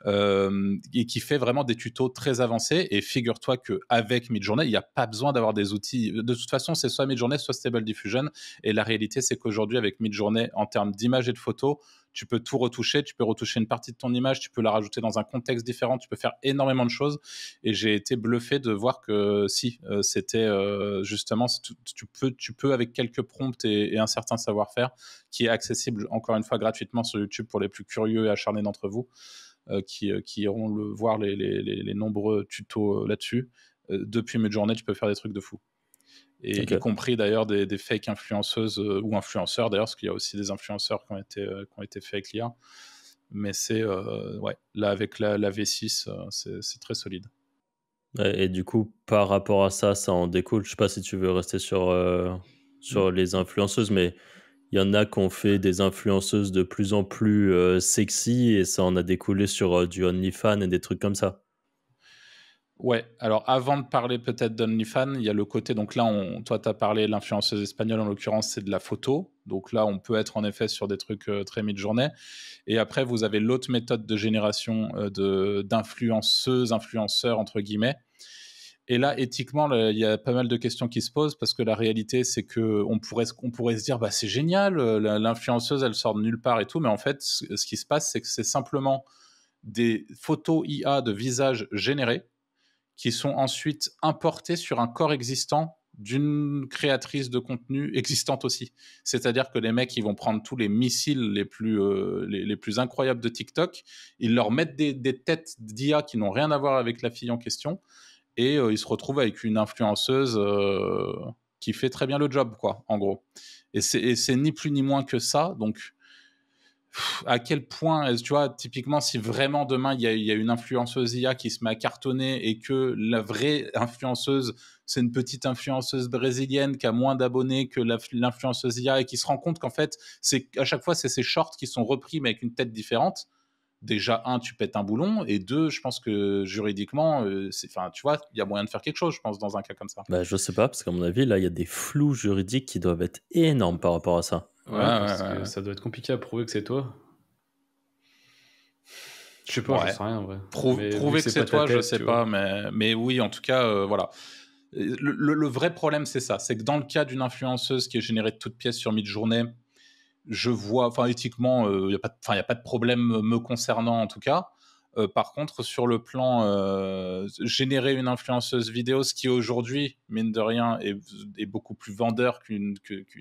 [SPEAKER 1] et qui fait vraiment des tutos très avancés. Et figure-toi qu'avec Midjourney, il n'y a pas besoin d'avoir des outils. De toute façon, c'est soit Midjourney, soit Stable Diffusion. Et la réalité, c'est qu'aujourd'hui, avec Midjourney, en termes d'image et de photos, tu peux tout retoucher, tu peux retoucher une partie de ton image, tu peux la rajouter dans un contexte différent, tu peux faire énormément de choses. Et j'ai été bluffé de voir que si, c'était justement, tu peux avec quelques prompts et un certain savoir-faire, qui est accessible encore une fois gratuitement sur YouTube pour les plus curieux et acharnés d'entre vous, qui iront voir les nombreux tutos là-dessus. Depuis Midjourney, tu peux faire des trucs de fou. Et
[SPEAKER 2] Ok.
[SPEAKER 1] y compris d'ailleurs des fake influenceuses ou influenceurs d'ailleurs, parce qu'il y a aussi des influenceurs qui ont été faits avec l'IA. Mais c'est, ouais, là avec la V6, c'est très solide.
[SPEAKER 2] Et du coup, par rapport à ça, ça en découle. Je sais pas si tu veux rester sur les influenceuses, mais il y en a qui ont fait des influenceuses de plus en plus sexy et ça en a découlé sur du OnlyFans et des trucs comme ça.
[SPEAKER 1] Ouais, alors avant de parler peut-être d'OnlyFans, il y a le côté, donc là, toi, tu as parlé de l'influenceuse espagnole, en l'occurrence, c'est de la photo. Donc là, on peut être en effet sur des trucs très mid-journée. Et après, vous avez l'autre méthode de génération d'influenceuses, influenceurs, entre guillemets. Et là, éthiquement, il y a pas mal de questions qui se posent parce que la réalité, c'est qu'on pourrait se dire, bah, c'est génial, l'influenceuse, elle sort de nulle part et tout. Mais en fait, ce qui se passe, c'est que c'est simplement des photos IA de visages générés qui sont ensuite importés sur un corps existant d'une créatrice de contenu existante aussi. C'est-à-dire que les mecs, ils vont prendre tous les missiles les plus incroyables de TikTok, ils leur mettent des têtes d'IA qui n'ont rien à voir avec la fille en question, et ils se retrouvent avec une influenceuse qui fait très bien le job, quoi, en gros. Et c'est ni plus ni moins que ça, donc à quel point, tu vois, typiquement, si vraiment demain, il y a une influenceuse IA qui se met à cartonner et que la vraie influenceuse, c'est une petite influenceuse brésilienne qui a moins d'abonnés que l'influenceuse IA et qui se rend compte qu'en fait, à chaque fois, c'est ses shorts qui sont repris mais avec une tête différente. Déjà, un, tu pètes un boulon, et deux, je pense que juridiquement, tu vois, il y a moyen de faire quelque chose, je pense, dans un cas comme ça.
[SPEAKER 2] Bah, je sais pas, parce qu'à mon avis, là, il y a des flous juridiques qui doivent être énormes par rapport à ça.
[SPEAKER 3] Ouais, parce que ça doit être compliqué à prouver que c'est toi. Je sais pas, j'en sais rien en vrai.
[SPEAKER 1] Prouver que c'est toi, je sais pas, mais oui, en tout cas, voilà. Le vrai problème, c'est ça. C'est que dans le cas d'une influenceuse qui est générée de toutes pièces sur Midjourney, je vois, enfin, éthiquement, il n'y a pas de problème me concernant en tout cas. Par contre, sur le plan générer une influenceuse vidéo, ce qui aujourd'hui, mine de rien, est beaucoup plus vendeur qu'une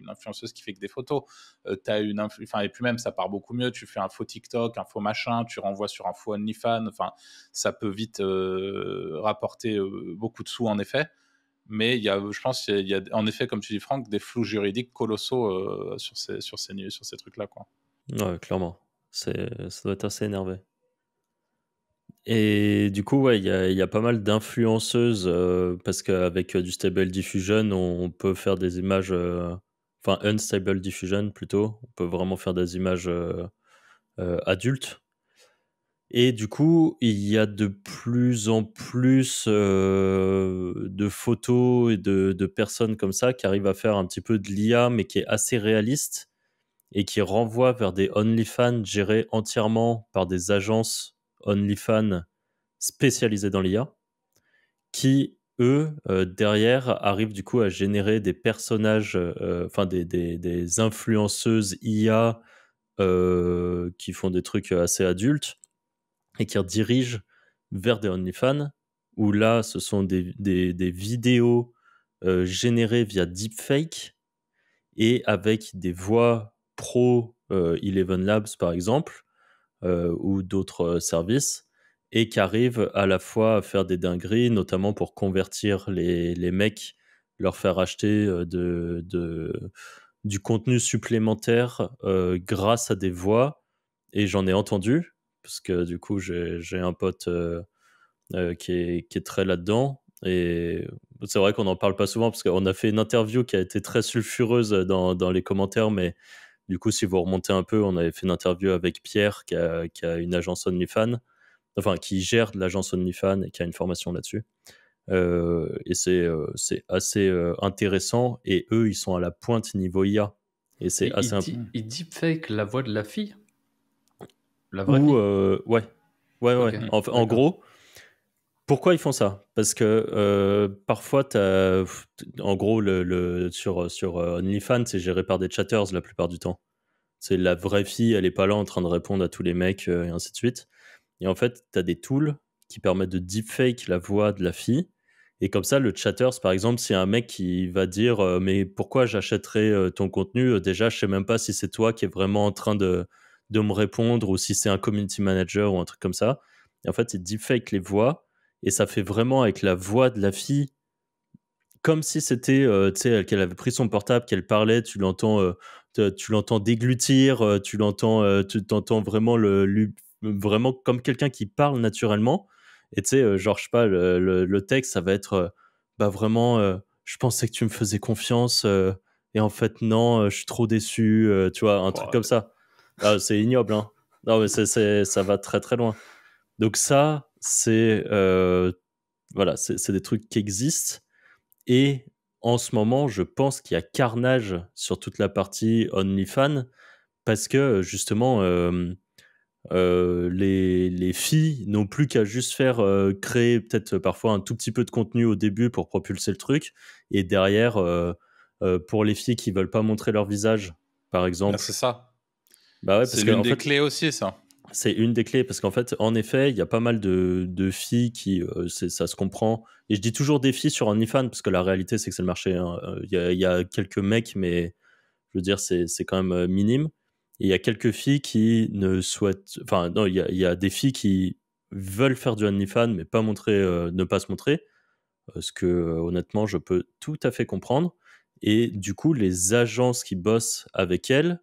[SPEAKER 1] influenceuse qui fait que des photos. Et puis même, ça part beaucoup mieux. Tu fais un faux TikTok, un faux machin, tu renvoies sur un faux OnlyFans. Enfin, ça peut vite rapporter beaucoup de sous, en effet. Mais je pense qu'il y a, en effet, comme tu dis, Franck, des flous juridiques colossaux sur ces trucs-là, quoi.
[SPEAKER 2] Ouais, clairement. Ça doit être assez énervé. Et du coup, ouais, il y a pas mal d'influenceuses parce qu'avec du Stable Diffusion, on peut faire des images, enfin Unstable Diffusion plutôt, on peut vraiment faire des images adultes. Et du coup, il y a de plus en plus de photos et de personnes comme ça qui arrivent à faire un petit peu de l'IA, mais qui est assez réaliste et qui renvoie vers des OnlyFans gérés entièrement par des agences OnlyFans spécialisées dans l'IA, qui, eux, derrière, arrivent du coup à générer des personnages, enfin des influenceuses IA qui font des trucs assez adultes et qui redirigent vers des OnlyFans, où là, ce sont des vidéos générées via deepfake et avec des voix pro Eleven Labs, par exemple, ou d'autres services, et qui arrivent à la fois à faire des dingueries, notamment pour convertir les mecs, leur faire acheter du contenu supplémentaire grâce à des voix. Et j'en ai entendu, parce que du coup, j'ai un pote qui est très là-dedans. Et c'est vrai qu'on n'en parle pas souvent, parce qu'on a fait une interview qui a été très sulfureuse dans les commentaires, mais du coup, si vous remontez un peu, on avait fait une interview avec Pierre, qui a une agence OnlyFans, enfin, qui gère de l'agence OnlyFans et qui a une formation là-dessus. Et c'est assez intéressant. Et eux, ils sont à la pointe niveau IA. Et c'est
[SPEAKER 3] Et
[SPEAKER 2] assez
[SPEAKER 3] il deepfake la voix de la fille? La vraie
[SPEAKER 2] Ou,
[SPEAKER 3] fille?
[SPEAKER 2] ouais.
[SPEAKER 3] Ok,
[SPEAKER 2] En
[SPEAKER 3] d'accord.
[SPEAKER 2] gros, pourquoi ils font ça? Parce que parfois, en gros, sur OnlyFans, c'est géré par des chatters la plupart du temps. C'est la vraie fille, elle est pas là en train de répondre à tous les mecs et ainsi de suite. Et en fait, tu as des tools qui permettent de deepfake la voix de la fille. Et comme ça, le chatters, par exemple, s'il y a un mec qui va dire mais pourquoi j'achèterais ton contenu? Déjà, je sais même pas si c'est toi qui est vraiment en train de me répondre ou si c'est un community manager ou un truc comme ça. Et en fait, il deepfake les voix et ça fait vraiment avec la voix de la fille comme si c'était, tu sais, qu'elle avait pris son portable, qu'elle parlait, tu l'entends déglutir, tu t'entends vraiment vraiment comme quelqu'un qui parle naturellement. Et tu sais, genre, je sais pas, le texte, ça va être, bah, vraiment, «Je pensais que tu me faisais confiance, et en fait non, je suis trop déçu», tu vois? Un truc
[SPEAKER 3] Oh,
[SPEAKER 2] comme ça. Ah, c'est ignoble, hein. Non, mais ça va très, très loin. Donc ça, voilà, c'est des trucs qui existent. Et en ce moment, je pense qu'il y a carnage sur toute la partie OnlyFans parce que justement, les filles n'ont plus qu'à juste faire créer peut-être parfois un tout petit peu de contenu au début pour propulser le truc. Et derrière, pour les filles qui veulent pas montrer leur visage, par
[SPEAKER 1] Ah,
[SPEAKER 2] exemple.
[SPEAKER 1] c'est ça.
[SPEAKER 2] Bah ouais,
[SPEAKER 1] C'est
[SPEAKER 2] parce que
[SPEAKER 1] l'une
[SPEAKER 2] en
[SPEAKER 1] des
[SPEAKER 2] fait,
[SPEAKER 1] clés aussi, ça.
[SPEAKER 2] c'est une des clés parce qu'en fait, en effet, il y a pas mal de filles qui, ça se comprend. Et je dis toujours des filles sur OnlyFans parce que la réalité, c'est que c'est le marché, hein. Il y a quelques mecs, mais je veux dire, c'est quand même minime. Et il y a quelques filles qui ne souhaitent. Enfin, non, il y a des filles qui veulent faire du OnlyFans, mais pas montrer, ne pas se montrer. Ce que, honnêtement, je peux tout à fait comprendre. Et du coup, les agences qui bossent avec elles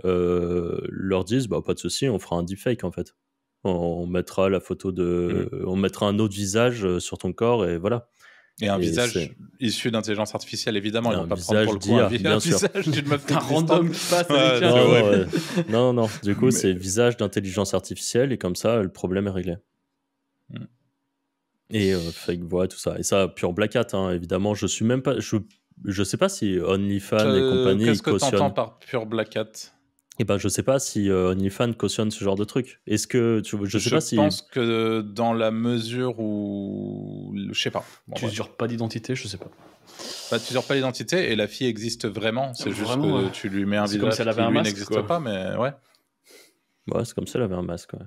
[SPEAKER 2] leur disent bah, pas de souci, on fera un deepfake en fait. On mettra la photo on mettra un autre visage sur ton corps et voilà.
[SPEAKER 1] Et un
[SPEAKER 2] Et c'est
[SPEAKER 1] visage issu d'intelligence artificielle, évidemment. Ils
[SPEAKER 2] un
[SPEAKER 1] vont pas prendre pour
[SPEAKER 2] visage
[SPEAKER 1] le coup un,
[SPEAKER 2] d'IA, bien
[SPEAKER 1] un
[SPEAKER 2] sûr.
[SPEAKER 1] visage d'une meuf
[SPEAKER 3] un random qui passe avec
[SPEAKER 1] Ouais,
[SPEAKER 3] un.
[SPEAKER 1] c'est
[SPEAKER 2] Non,
[SPEAKER 1] horrible.
[SPEAKER 2] non. Du coup,
[SPEAKER 1] Mais-
[SPEAKER 2] c'est visage d'intelligence artificielle et comme ça, le problème est réglé.
[SPEAKER 1] Mm.
[SPEAKER 2] Et fake voix, tout ça. Et ça, pure Black Hat, hein, évidemment. Je suis même pas. Je sais pas si OnlyFans et compagnie
[SPEAKER 1] Qu'est-ce
[SPEAKER 2] ils
[SPEAKER 1] que tu entends
[SPEAKER 2] cautionnent.
[SPEAKER 1] par pure Black Hat?
[SPEAKER 2] Et ben, je sais pas si OnlyFans cautionne ce genre de truc. Est-ce que je sais pas si.
[SPEAKER 1] pense que dans la mesure où... Je sais pas. Bon,
[SPEAKER 3] Tu
[SPEAKER 1] bref.
[SPEAKER 3] usurpes pas d'identité, je sais pas.
[SPEAKER 1] Bah, tu usurpes pas l'identité et la fille existe vraiment. C'est juste
[SPEAKER 3] Vraiment,
[SPEAKER 1] que
[SPEAKER 3] ouais.
[SPEAKER 1] tu lui mets un
[SPEAKER 3] C'est comme
[SPEAKER 1] visage
[SPEAKER 3] si elle avait
[SPEAKER 1] qui
[SPEAKER 3] un
[SPEAKER 1] lui
[SPEAKER 3] masque,
[SPEAKER 1] n'existe
[SPEAKER 3] quoi.
[SPEAKER 1] pas, mais ouais.
[SPEAKER 2] Ouais, c'est comme ça, elle avait un masque. Ouais.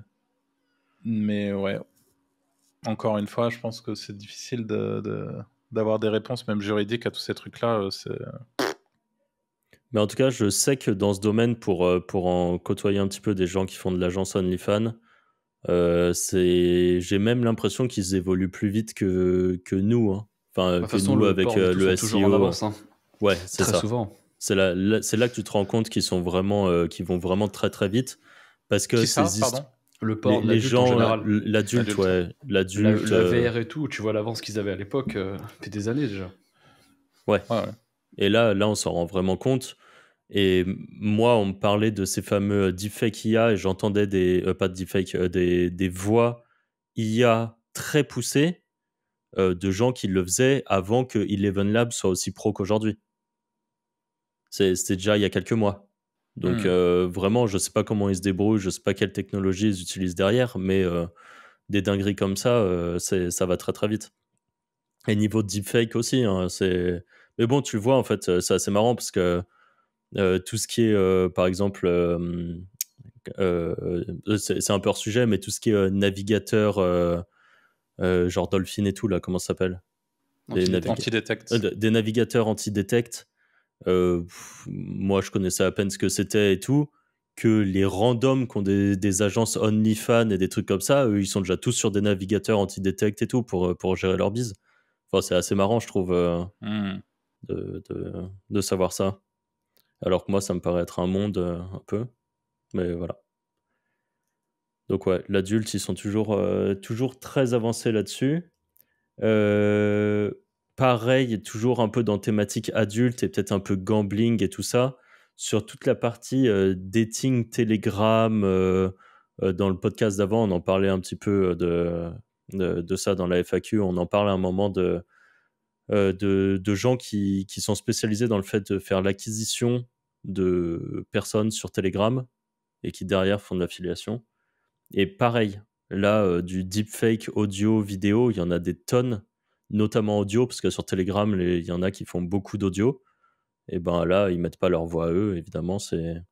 [SPEAKER 1] Mais ouais. Encore une fois, je pense que c'est difficile d'avoir des réponses, même juridiques, à tous ces trucs-là.
[SPEAKER 2] Mais en tout cas, je sais que dans ce domaine, pour en côtoyer un petit peu des gens qui font de l'agence OnlyFans, j'ai même l'impression qu'ils évoluent plus vite que nous. Hein. Enfin,
[SPEAKER 3] De toute
[SPEAKER 2] que
[SPEAKER 3] façon,
[SPEAKER 2] nous
[SPEAKER 3] le
[SPEAKER 2] avec
[SPEAKER 3] porn et tout
[SPEAKER 2] le
[SPEAKER 3] sont toujours en
[SPEAKER 2] SEO.
[SPEAKER 3] avance. Hein.
[SPEAKER 2] Ouais, c'est
[SPEAKER 3] Très
[SPEAKER 2] ça.
[SPEAKER 3] souvent.
[SPEAKER 2] C'est là que tu te rends compte qu'ils sont vraiment, qu'ils vont vraiment très très vite. Parce que
[SPEAKER 1] Qui ça,
[SPEAKER 2] ces
[SPEAKER 1] pardon?
[SPEAKER 3] Le porn,
[SPEAKER 2] les
[SPEAKER 3] l'adulte en
[SPEAKER 2] gens,
[SPEAKER 3] général.
[SPEAKER 2] l'adulte,
[SPEAKER 1] L'adulte.
[SPEAKER 2] ouais, l'adulte.
[SPEAKER 3] La VR et tout, tu vois l'avance qu'ils avaient à l'époque, fait des années déjà.
[SPEAKER 2] Ouais.
[SPEAKER 1] Ouais.
[SPEAKER 2] Et là, on s'en rend vraiment compte. Et moi, on me parlait de ces fameux deepfake IA et j'entendais pas de deepfake, des voix IA très poussées de gens qui le faisaient avant que Eleven Labs soit aussi pro qu'aujourd'hui. C'était déjà il y a quelques mois. Donc vraiment, je sais pas comment ils se débrouillent, je sais pas quelle technologie ils utilisent derrière, mais des dingueries comme ça, ça va très très vite. Et niveau de deepfake aussi, hein, mais bon, tu le vois en fait, c'est assez marrant parce que tout ce qui est, par exemple, c'est un peu hors sujet, mais tout ce qui est navigateur, genre Dolphin et tout, là, comment ça s'appelle?
[SPEAKER 1] Anti-detect.
[SPEAKER 2] Des navigateurs anti-detect. Moi, je connaissais à peine ce que c'était et tout. Que les randoms qui ont des agences OnlyFans et des trucs comme ça, eux, ils sont déjà tous sur des navigateurs anti-detect et tout pour gérer leur bise. Enfin, c'est assez marrant, je trouve, de savoir ça. Alors que moi, ça me paraît être un monde un peu. Mais voilà. Donc ouais, l'adulte, ils sont toujours très avancés là-dessus. Pareil, toujours un peu dans thématique adulte et peut-être un peu gambling et tout ça. Sur toute la partie dating, Telegram, dans le podcast d'avant, on en parlait un petit peu de ça dans la FAQ. On en parle à un moment de gens qui sont spécialisés dans le fait de faire l'acquisition de personnes sur Telegram et qui derrière font de l'affiliation. Et pareil, là, du deepfake audio, vidéo, il y en a des tonnes, notamment audio, parce que sur Telegram, il y en a qui font beaucoup d'audio. Et ben là, ils mettent pas leur voix à eux, évidemment, c'est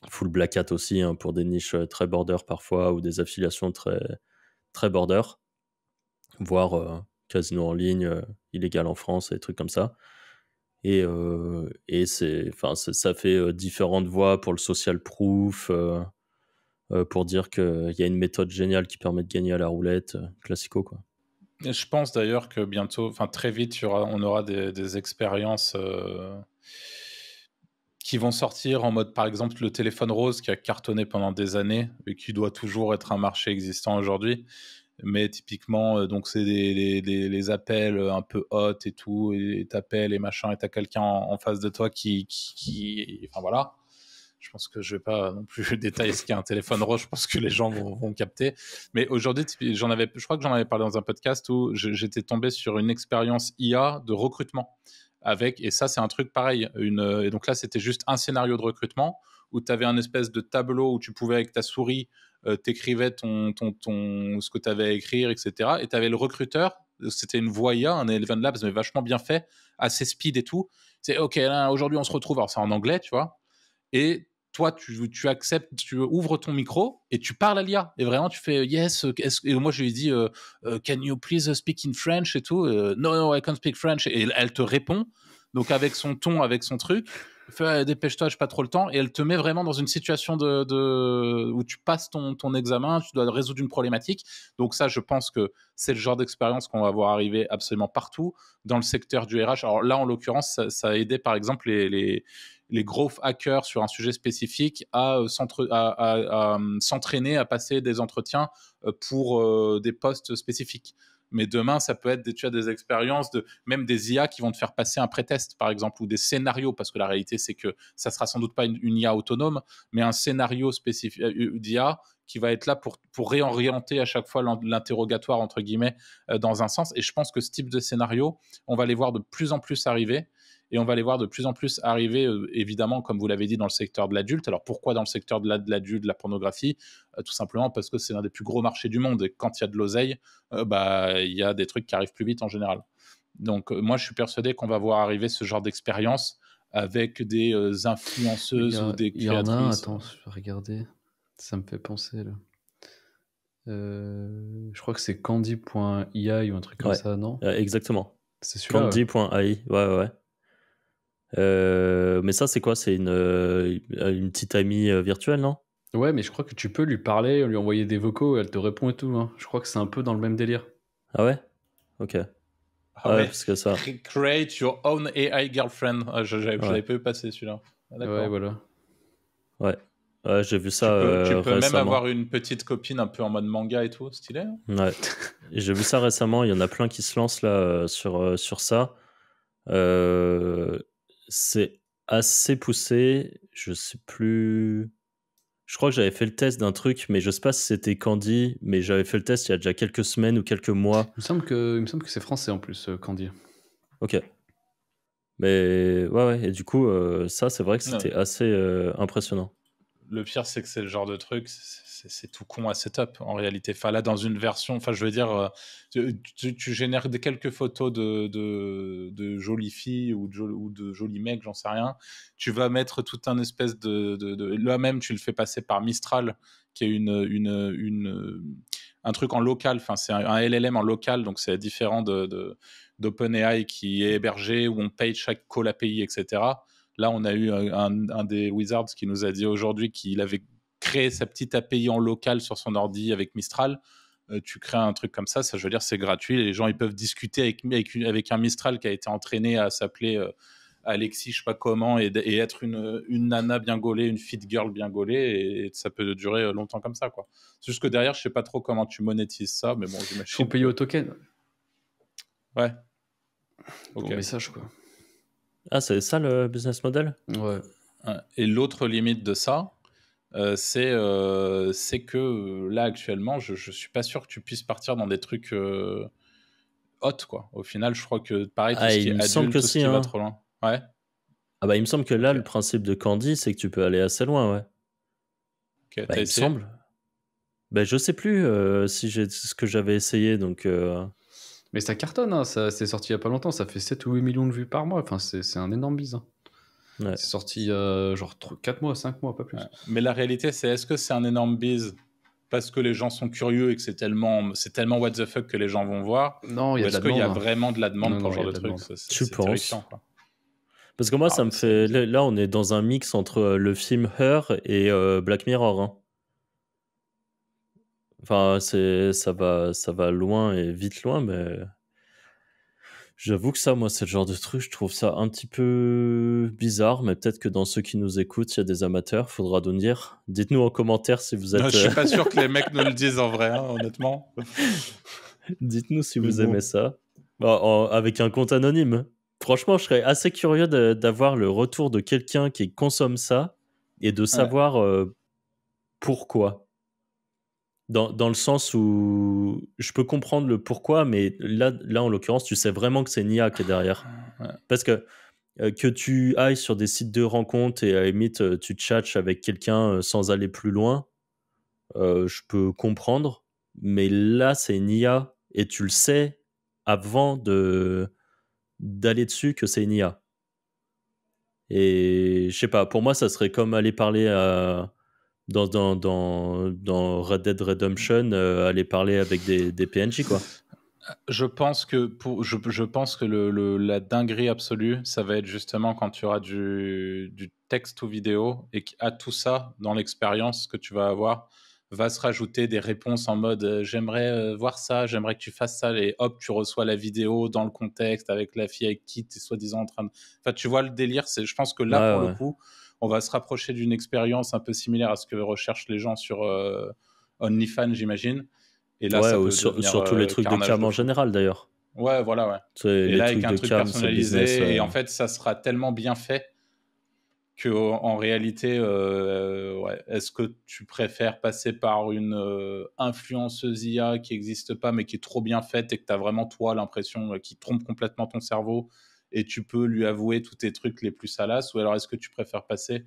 [SPEAKER 2] full black hat aussi, hein, pour des niches très border parfois, ou des affiliations très, très border, voire casino en ligne, illégal en France, et des trucs comme ça. Et ça fait différentes voix pour le social proof, pour dire qu'il y a une méthode géniale qui permet de gagner à la roulette, classico, quoi.
[SPEAKER 1] Et je pense d'ailleurs que bientôt, enfin très vite, on aura des expériences qui vont sortir en mode, par exemple, le téléphone rose qui a cartonné pendant des années et qui doit toujours être un marché existant aujourd'hui. Mais typiquement, donc c'est les appels un peu hot et tout, et t'appelles et machin, et t'as quelqu'un en face de toi enfin voilà. Je pense que je vais pas non plus détailler ce qu'est un téléphone rose. Je pense que les gens vont capter. Mais aujourd'hui, je crois que j'en avais parlé dans un podcast où j'étais tombé sur une expérience IA de recrutement et ça, c'est un truc pareil. Et donc là, c'était juste un scénario de recrutement où tu avais un espèce de tableau où tu pouvais, avec ta souris, t'écrivais ce que tu avais à écrire, etc. Et tu avais le recruteur. C'était une voix IA, un Eleven Labs, mais vachement bien fait, assez speed et tout. C'est OK, là, aujourd'hui, on se retrouve. Alors, c'est en anglais, tu vois. Et toi, tu acceptes, tu ouvres ton micro et tu parles à l'IA. Et vraiment, tu fais yes. Et moi, je lui ai dit can you please speak in French et tout. No, I can't speak French. Et elle te répond. Donc, avec son ton, avec son truc, fait dépêche-toi, j'ai pas trop le temps. Et elle te met vraiment dans une situation où tu passes ton examen, tu dois résoudre une problématique. Donc, ça, je pense que c'est le genre d'expérience qu'on va voir arriver absolument partout dans le secteur du RH. Alors là, en l'occurrence, ça a aidé, par exemple, les growth hackers sur un sujet spécifique à s'entraîner à passer des entretiens pour des postes spécifiques. Mais demain, ça peut être des expériences, même des IA qui vont te faire passer un pré-test, par exemple, ou des scénarios, parce que la réalité, c'est que ça sera sans doute pas une IA autonome, mais un scénario spécifique d'IA qui va être là pour réorienter à chaque fois l'interrogatoire, entre guillemets, dans un sens. Et je pense que ce type de scénario, on va les voir de plus en plus arriver. Et on va les voir de plus en plus arriver, évidemment, comme vous l'avez dit, dans le secteur de l'adulte. Alors pourquoi dans le secteur de l'adulte, de la pornographie tout simplement parce que c'est l'un des plus gros marchés du monde. Et quand il y a de l'oseille, il y a des trucs qui arrivent plus vite en général. Donc moi, je suis persuadé qu'on va voir arriver ce genre d'expérience avec des influenceuses ou des créatrices.
[SPEAKER 3] Il y en a un, attends, je vais regarder. Ça me fait penser, là. Je crois que c'est candy.ai ou un truc comme ça, non?
[SPEAKER 2] Exactement.
[SPEAKER 3] C'est celui-là.
[SPEAKER 2] Candy.ai, ouais. Mais ça, c'est quoi? C'est une petite amie virtuelle, non?
[SPEAKER 3] Ouais, mais je crois que tu peux lui parler, lui envoyer des vocaux et elle te répond et tout. Hein. Je crois que c'est un peu dans le même délire.
[SPEAKER 2] Ah ouais? Ok. Ouais, parce que ça.
[SPEAKER 1] Create your own AI girlfriend. J'avais pas vu passer celui-là.
[SPEAKER 3] Ouais, voilà.
[SPEAKER 2] Ouais, j'ai vu ça.
[SPEAKER 1] Tu peux
[SPEAKER 2] récemment.
[SPEAKER 1] même avoir une petite copine un peu en mode manga et tout, stylé. Hein
[SPEAKER 2] ouais. J'ai vu ça récemment. Il y en a plein qui se lancent là sur ça. C'est assez poussé. Je sais plus. Je crois que j'avais fait le test d'un truc, mais je sais pas si c'était Candy, mais j'avais fait le test il y a déjà quelques semaines ou quelques mois.
[SPEAKER 3] Il me semble que c'est français en plus, Candy.
[SPEAKER 2] Ok. Mais ouais, et du coup, ça, c'est vrai que
[SPEAKER 1] Non,
[SPEAKER 2] c'était assez impressionnant.
[SPEAKER 1] le pire, c'est que c'est le genre de truc, c'est tout con à setup en réalité. Enfin, là, dans une version, enfin, je veux dire, tu génères quelques photos de jolies filles ou de jolis mecs, j'en sais rien. Tu vas mettre tout un espèce là même, tu le fais passer par Mistral, qui est un truc en local. Enfin, c'est un LLM en local, donc c'est différent d'OpenAI qui est hébergé où on paye chaque call API, etc. Là, on a eu un des Wizards qui nous a dit aujourd'hui qu'il avait créé sa petite API en local sur son ordi avec Mistral. Tu crées un truc comme ça, je veux dire, c'est gratuit. Les gens, ils peuvent discuter avec un Mistral qui a été entraîné à s'appeler Alexis, je sais pas comment, et être une nana bien gaulée, une fit girl bien gaulée, et ça peut durer longtemps comme ça, quoi. C'est juste que derrière, je sais pas trop comment tu monétises ça, mais bon, j'imagine.
[SPEAKER 3] Faut payer au token.
[SPEAKER 1] Ouais.
[SPEAKER 3] Pour
[SPEAKER 1] Ok.
[SPEAKER 3] message, quoi.
[SPEAKER 2] Ah, c'est ça le business model?
[SPEAKER 3] Ouais.
[SPEAKER 1] Et l'autre limite de ça, c'est que là actuellement, je suis pas sûr que tu puisses partir dans des trucs hot, quoi. Au final, je crois que pareil, tout
[SPEAKER 2] Ah,
[SPEAKER 1] ce qui
[SPEAKER 2] il
[SPEAKER 1] est
[SPEAKER 2] me semble
[SPEAKER 1] adulte,
[SPEAKER 2] que
[SPEAKER 1] tout ce
[SPEAKER 2] si,
[SPEAKER 1] qui va
[SPEAKER 2] hein.
[SPEAKER 1] trop loin. Ouais.
[SPEAKER 2] Ah bah, il me semble que là,
[SPEAKER 1] Ok.
[SPEAKER 2] le principe de Candy, c'est que tu peux aller assez loin, ouais.
[SPEAKER 1] Ok,
[SPEAKER 2] Bah,
[SPEAKER 1] t'as
[SPEAKER 2] il me
[SPEAKER 1] essayé?
[SPEAKER 2] semble. Bah, je sais plus si j'ai ce que j'avais essayé, donc...
[SPEAKER 3] Mais ça cartonne, hein, ça c'est sorti il y a pas longtemps, ça fait 7 ou 8 millions de vues par mois, enfin c'est un énorme bise. Hein.
[SPEAKER 2] Ouais.
[SPEAKER 3] C'est sorti genre 4 mois, 5 mois, pas plus.
[SPEAKER 1] Ouais. Mais la réalité, c'est est-ce que c'est un énorme bise parce que les gens sont curieux et que c'est tellement what the fuck que les gens vont voir?
[SPEAKER 3] Non, il y
[SPEAKER 1] Ou
[SPEAKER 3] a de
[SPEAKER 1] est-ce
[SPEAKER 3] la
[SPEAKER 1] qu'il y a
[SPEAKER 3] demande.
[SPEAKER 1] vraiment de la demande
[SPEAKER 3] Non,
[SPEAKER 1] pour
[SPEAKER 3] non,
[SPEAKER 1] ce
[SPEAKER 3] il y
[SPEAKER 1] genre
[SPEAKER 3] a
[SPEAKER 1] de
[SPEAKER 3] de la
[SPEAKER 1] truc?
[SPEAKER 3] demande.
[SPEAKER 2] Je
[SPEAKER 1] C'est
[SPEAKER 2] pense.
[SPEAKER 1] terrifiant, quoi.
[SPEAKER 2] Parce que moi,
[SPEAKER 1] Ah,
[SPEAKER 2] ça me
[SPEAKER 1] c'est
[SPEAKER 2] fait...
[SPEAKER 1] bizarre.
[SPEAKER 2] Là, on est dans un mix entre le film Her et Black Mirror, hein. Enfin, ça va loin et vite loin, mais... J'avoue que ça, moi, c'est le genre de truc, je trouve ça un petit peu bizarre, mais peut-être que dans ceux qui nous écoutent, il y a des amateurs, faudra nous dire. Dites-nous en commentaire si vous
[SPEAKER 1] Non,
[SPEAKER 2] êtes...
[SPEAKER 1] je suis pas sûr que les mecs nous le disent en vrai, hein, honnêtement.
[SPEAKER 2] Dites-nous si
[SPEAKER 1] Mais
[SPEAKER 2] vous
[SPEAKER 1] bon.
[SPEAKER 2] aimez ça. Avec un compte anonyme. Franchement, je serais assez curieux d'avoir le retour de quelqu'un qui consomme ça et de savoir pourquoi. Dans le sens où je peux comprendre le pourquoi, mais là en l'occurrence, tu sais vraiment que c'est une IA qui est derrière.
[SPEAKER 1] Ouais.
[SPEAKER 2] Parce que tu ailles sur des sites de rencontres et à la limite, tu tchatches avec quelqu'un sans aller plus loin, je peux comprendre. Mais là, c'est une IA et tu le sais avant d'aller dessus que c'est une IA. Et je sais pas, pour moi, ça serait comme aller parler dans Red Dead Redemption, aller parler avec des PNJ, quoi.
[SPEAKER 1] Je pense que je pense que la dinguerie absolue, ça va être justement quand tu auras du texte ou vidéo et qu'à tout ça, dans l'expérience que tu vas avoir, va se rajouter des réponses en mode j'aimerais voir ça, j'aimerais que tu fasses ça, et hop, tu reçois la vidéo dans le contexte avec la fille avec qui tu es soi-disant en train de. Enfin, tu vois le délire, je pense que là, pour le
[SPEAKER 2] Ouais.
[SPEAKER 1] coup, on va se rapprocher d'une expérience un peu similaire à ce que recherchent les gens sur OnlyFans, j'imagine. Et là,
[SPEAKER 2] Ouais,
[SPEAKER 1] ça
[SPEAKER 2] ou
[SPEAKER 1] peut devenir
[SPEAKER 2] sur tous les trucs de
[SPEAKER 1] carnage
[SPEAKER 2] cam
[SPEAKER 1] de
[SPEAKER 2] en
[SPEAKER 1] fou.
[SPEAKER 2] général, d'ailleurs.
[SPEAKER 1] Ouais, voilà, ouais.
[SPEAKER 2] C'est
[SPEAKER 1] Et
[SPEAKER 2] les
[SPEAKER 1] là, avec
[SPEAKER 2] trucs
[SPEAKER 1] un
[SPEAKER 2] de
[SPEAKER 1] truc
[SPEAKER 2] cam, c'est business.
[SPEAKER 1] personnalisé, et en fait, ça sera tellement bien fait que en réalité, ouais, est-ce que tu préfères passer par une influenceuse IA qui n'existe pas, mais qui est trop bien faite et que tu as vraiment, toi, l'impression qui trompe complètement ton cerveau et tu peux lui avouer tous tes trucs les plus salaces, ou alors est-ce que tu préfères passer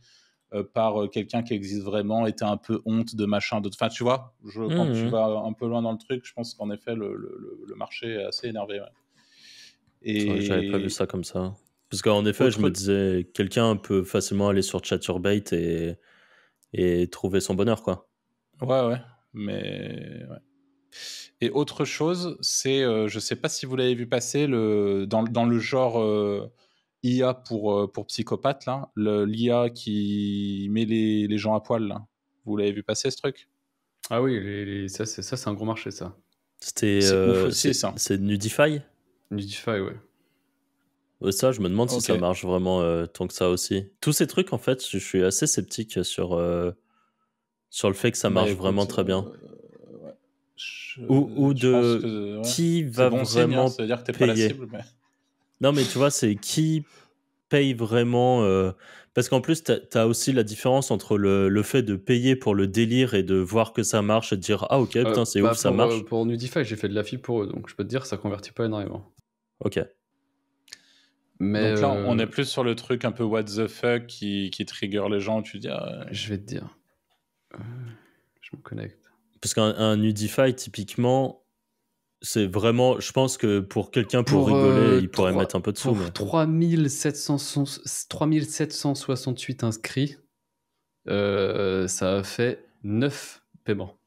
[SPEAKER 1] par quelqu'un qui existe vraiment et tu as un peu honte de machin d'autre. Enfin, tu vois, quand tu
[SPEAKER 2] Mhm.
[SPEAKER 1] vas un peu loin dans le truc, je pense qu'en effet, le marché est assez énervé. Ouais.
[SPEAKER 2] C'est vrai que j'avais pas vu
[SPEAKER 1] Et
[SPEAKER 2] ça comme ça. Parce qu'en effet, je me
[SPEAKER 1] autre.
[SPEAKER 2] disais, quelqu'un peut facilement aller sur Chaturbate et trouver son bonheur, quoi.
[SPEAKER 1] Ouais, ouais. Mais. Ouais. Et autre chose, c'est, je sais pas si vous l'avez vu passer, dans le genre IA pour psychopathe, là, l'IA qui met les gens à poil, là. Vous l'avez vu passer, ce truc?
[SPEAKER 3] Ah oui, ça c'est un gros marché, ça.
[SPEAKER 2] C'était...
[SPEAKER 1] C'est ouf aussi, ça.
[SPEAKER 2] c'est Nudify?
[SPEAKER 3] Nudify, ouais.
[SPEAKER 2] Ça, je me demande si
[SPEAKER 1] Ok.
[SPEAKER 2] ça marche vraiment tant que ça aussi. Tous ces trucs, en fait, je suis assez sceptique sur le fait que ça
[SPEAKER 1] Bah
[SPEAKER 2] marche vraiment
[SPEAKER 1] écoute,
[SPEAKER 2] très bien.
[SPEAKER 1] ouais.
[SPEAKER 2] Ou
[SPEAKER 1] Je pense
[SPEAKER 2] de
[SPEAKER 1] que ouais.
[SPEAKER 2] qui
[SPEAKER 1] C'est
[SPEAKER 2] va
[SPEAKER 1] bon signe, hein, ça
[SPEAKER 2] vraiment
[SPEAKER 1] veut dire que t'es pas la
[SPEAKER 2] payer.
[SPEAKER 1] cible. Mais...
[SPEAKER 2] Non, mais tu vois, c'est qui payes vraiment parce qu'en plus, tu as aussi la différence entre le fait de payer pour le délire et de voir que ça marche et de dire: «Ah OK, putain, c'est ouf, ça marche».
[SPEAKER 3] Pour Nudify, j'ai fait de l'affi pour eux, donc je peux te dire, ça convertit pas énormément.
[SPEAKER 2] OK.
[SPEAKER 3] Mais
[SPEAKER 1] Donc là, on est plus sur le truc un peu what the fuck qui trigger les gens. Tu dis,
[SPEAKER 3] je vais te dire. Je me connecte.
[SPEAKER 2] Parce qu'un Nudify, typiquement, c'est vraiment... Je pense que pour quelqu'un, pour rigoler, il pourrait mettre un peu de sous.
[SPEAKER 3] Pour 3768 inscrits, ça a fait 9 paiements.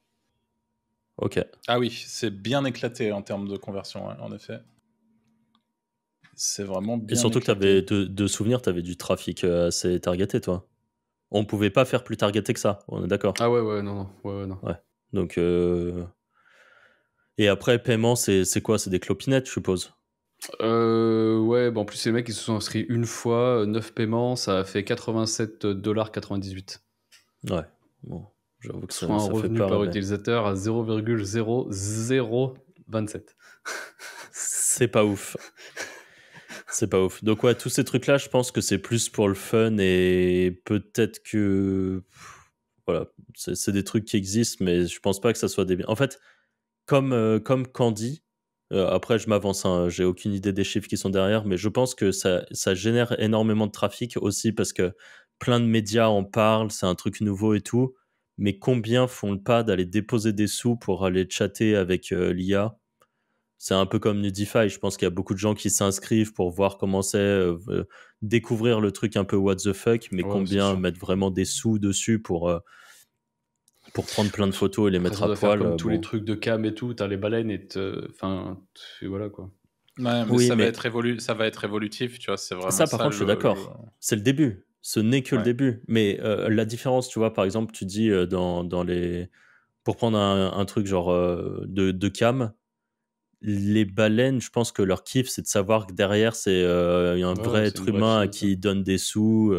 [SPEAKER 2] OK.
[SPEAKER 1] Ah oui, c'est bien éclaté en termes de conversion, ouais, en effet. C'est vraiment bien
[SPEAKER 2] Et surtout que
[SPEAKER 1] éclaté.
[SPEAKER 2] tu avais, de souvenir, tu avais du trafic assez targeté, toi. On pouvait pas faire plus targeté que ça, on est d'accord.
[SPEAKER 3] Ah ouais, non.
[SPEAKER 2] Ouais. Donc, et après, paiement, c'est quoi? C'est des clopinettes, je suppose.
[SPEAKER 3] Ouais, en plus, ces mecs, ils se sont inscrits une fois, 9 paiements, ça a fait $87,98.
[SPEAKER 2] Ouais, bon, j'avoue que
[SPEAKER 3] Soit
[SPEAKER 2] ça
[SPEAKER 3] un
[SPEAKER 2] fait
[SPEAKER 3] revenu
[SPEAKER 2] pas
[SPEAKER 3] par
[SPEAKER 2] rêver.
[SPEAKER 3] utilisateur à 0,0027.
[SPEAKER 2] C'est pas ouf. C'est pas ouf. Donc ouais, tous ces trucs-là, je pense que c'est plus pour le fun et peut-être que... Voilà, c'est des trucs qui existent, mais je pense pas que ça soit des... En fait, comme Candy, après je m'avance, hein, j'ai aucune idée des chiffres qui sont derrière, mais je pense que ça génère énormément de trafic aussi parce que plein de médias en parlent, c'est un truc nouveau et tout, mais combien font le pas d'aller déposer des sous pour aller chatter avec l'IA? C'est un peu comme Nudify, je pense qu'il y a beaucoup de gens qui s'inscrivent pour voir comment c'est, découvrir le truc un peu what the fuck, mais
[SPEAKER 3] Ouais, c'est
[SPEAKER 2] combien
[SPEAKER 3] sûr.
[SPEAKER 2] mettre vraiment des sous dessus pour prendre plein de photos et les
[SPEAKER 3] Après,
[SPEAKER 2] mettre
[SPEAKER 3] ça
[SPEAKER 2] à
[SPEAKER 3] doit faire
[SPEAKER 2] poil,
[SPEAKER 3] comme tous les
[SPEAKER 2] bon.
[SPEAKER 3] trucs de cam et tout, t'as les baleines et voilà quoi.
[SPEAKER 1] Ouais, mais
[SPEAKER 2] Oui,
[SPEAKER 1] ça va
[SPEAKER 2] mais
[SPEAKER 1] être évolutif, tu vois, c'est vraiment
[SPEAKER 2] ça, par
[SPEAKER 1] ça
[SPEAKER 2] contre, je suis d'accord. C'est le début. Ce n'est que le
[SPEAKER 1] Ouais.
[SPEAKER 2] début. Mais la différence, tu vois, par exemple, tu dis dans les... Pour prendre un truc genre de cam, les baleines, je pense que leur kiff, c'est de savoir que derrière, c'est un
[SPEAKER 3] Ouais,
[SPEAKER 2] vrai
[SPEAKER 3] c'est une
[SPEAKER 2] être
[SPEAKER 3] vraie
[SPEAKER 2] humain à
[SPEAKER 3] fille,
[SPEAKER 2] qui donne des sous,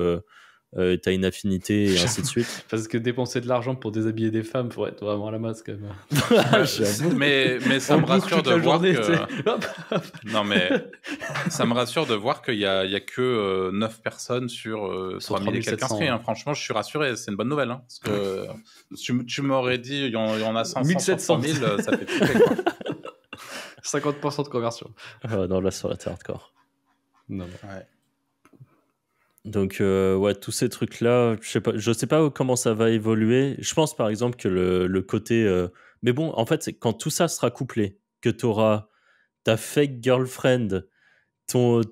[SPEAKER 2] t'as une affinité et ainsi de suite.
[SPEAKER 3] Parce que dépenser de l'argent pour déshabiller des femmes, faut être vraiment à la masse quand même.
[SPEAKER 1] Ouais,
[SPEAKER 2] J'avoue.
[SPEAKER 1] mais ça
[SPEAKER 3] En
[SPEAKER 1] me
[SPEAKER 3] boucle
[SPEAKER 1] rassure
[SPEAKER 3] toute
[SPEAKER 1] de
[SPEAKER 3] la
[SPEAKER 1] voir
[SPEAKER 3] journée,
[SPEAKER 1] que...
[SPEAKER 3] tu sais. Hop.
[SPEAKER 1] Non, mais ça me rassure de voir qu'il y a que 9 personnes sur
[SPEAKER 3] Sur
[SPEAKER 1] 3000 et quelques
[SPEAKER 3] 3700,
[SPEAKER 1] inscrits. Hein.
[SPEAKER 3] hein.
[SPEAKER 1] Franchement, je suis rassuré. C'est une bonne nouvelle. Hein, parce que tu m'aurais dit il y en a 500 sur
[SPEAKER 3] 1700.
[SPEAKER 1] 3000, ça fait tripler, quoi.
[SPEAKER 3] 50% de conversion.
[SPEAKER 2] Non, là, ça aurait été hardcore.
[SPEAKER 3] Non.
[SPEAKER 1] Ouais.
[SPEAKER 2] Donc, ouais, tous ces trucs-là, je sais pas comment ça va évoluer. Je pense, par exemple, que le côté... Mais bon, en fait, c'est quand tout ça sera couplé, que tu auras ta fake girlfriend, ton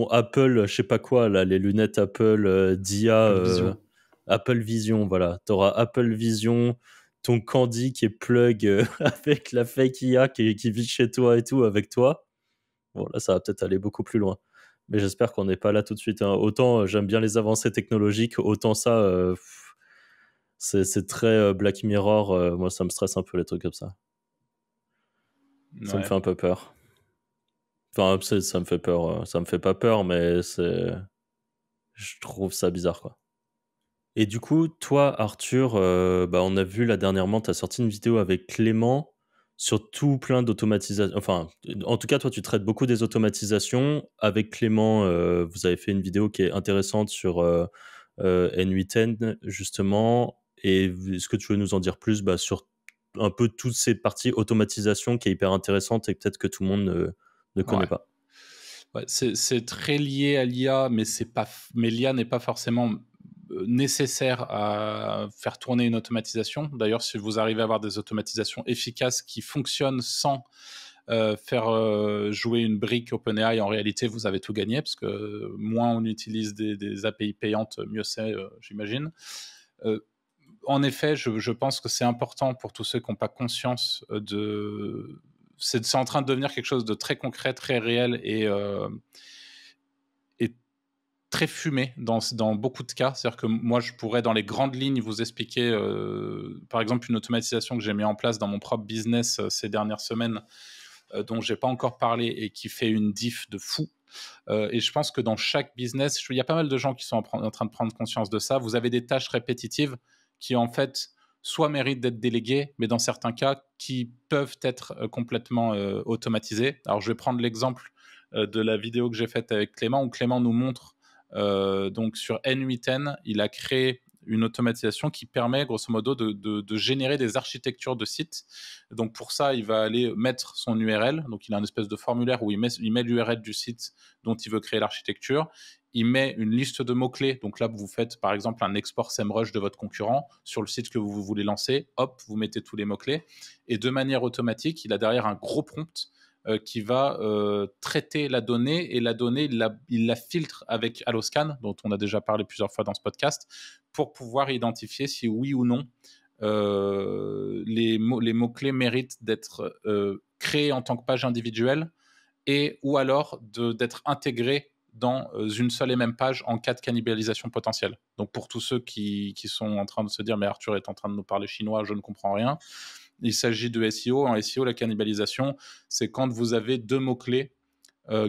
[SPEAKER 2] Apple, je sais pas quoi, là, les lunettes Apple d'IA,
[SPEAKER 3] Apple Vision.
[SPEAKER 2] Apple Vision, voilà. Tu auras Apple Vision, ton Candy qui est plug avec la fake IA qui vit chez toi et tout avec toi. Bon, là, ça va peut-être aller beaucoup plus loin. Mais j'espère qu'on n'est pas là tout de suite, hein. Autant j'aime bien les avancées technologiques, autant ça, c'est très Black Mirror. Moi, ça me stresse un peu, les trucs comme ça. Ça me
[SPEAKER 1] Ouais.
[SPEAKER 2] fait un peu peur. Enfin, ça me fait peur. Ça me fait pas peur, mais je trouve ça bizarre, quoi. Et du coup, toi, Arthur, on a vu là dernièrement, tu as sorti une vidéo avec Clément sur tout plein d'automatisation. Enfin, en tout cas, toi, tu traites beaucoup des automatisations. Avec Clément, vous avez fait une vidéo qui est intéressante sur N8N, justement. Et est-ce que tu veux nous en dire plus sur un peu toutes ces parties automatisation qui est hyper intéressante et peut-être que tout le monde ne connaît
[SPEAKER 1] Ouais.
[SPEAKER 2] pas?
[SPEAKER 1] Ouais, c'est très lié à l'IA, mais l'IA n'est pas forcément nécessaire à faire tourner une automatisation. D'ailleurs, si vous arrivez à avoir des automatisations efficaces qui fonctionnent sans faire jouer une brique OpenAI, en réalité, vous avez tout gagné, parce que moins on utilise des API payantes, mieux c'est, j'imagine. En effet, je pense que c'est important pour tous ceux qui n'ont pas conscience c'est en train de devenir quelque chose de très concret, très réel et très fumé dans beaucoup de cas. C'est-à-dire que moi, je pourrais, dans les grandes lignes, vous expliquer, par exemple, une automatisation que j'ai mis en place dans mon propre business ces dernières semaines, dont je n'ai pas encore parlé et qui fait une diff de fou. Et je pense que dans chaque business, il y a pas mal de gens qui sont en train de prendre conscience de ça. Vous avez des tâches répétitives qui, en fait, soit méritent d'être déléguées, mais dans certains cas, qui peuvent être complètement automatisées. Alors, je vais prendre l'exemple de la vidéo que j'ai faite avec Clément, où Clément nous montre Donc sur N8N, il a créé une automatisation qui permet grosso modo de générer des architectures de sites. Donc pour ça, il va aller mettre son URL. Donc il a une espèce de formulaire où il met l'URL du site dont il veut créer l'architecture. Il met une liste de mots-clés. Donc là, vous faites par exemple un export SEMrush de votre concurrent sur le site que vous voulez lancer. Hop, vous mettez tous les mots-clés. Et de manière automatique, il a derrière un gros prompt qui va traiter la donnée, et la donnée, il la filtre avec Alloscan, dont on a déjà parlé plusieurs fois dans ce podcast, pour pouvoir identifier si oui ou non les mots-clés méritent d'être créés en tant que page individuelle, et ou alors d'être intégrés dans une seule et même page en cas de cannibalisation potentielle. Donc pour tous ceux qui sont en train de se dire « mais Arthur est en train de nous parler chinois, je ne comprends rien », il s'agit de SEO. En SEO, la cannibalisation, c'est quand vous avez deux mots-clés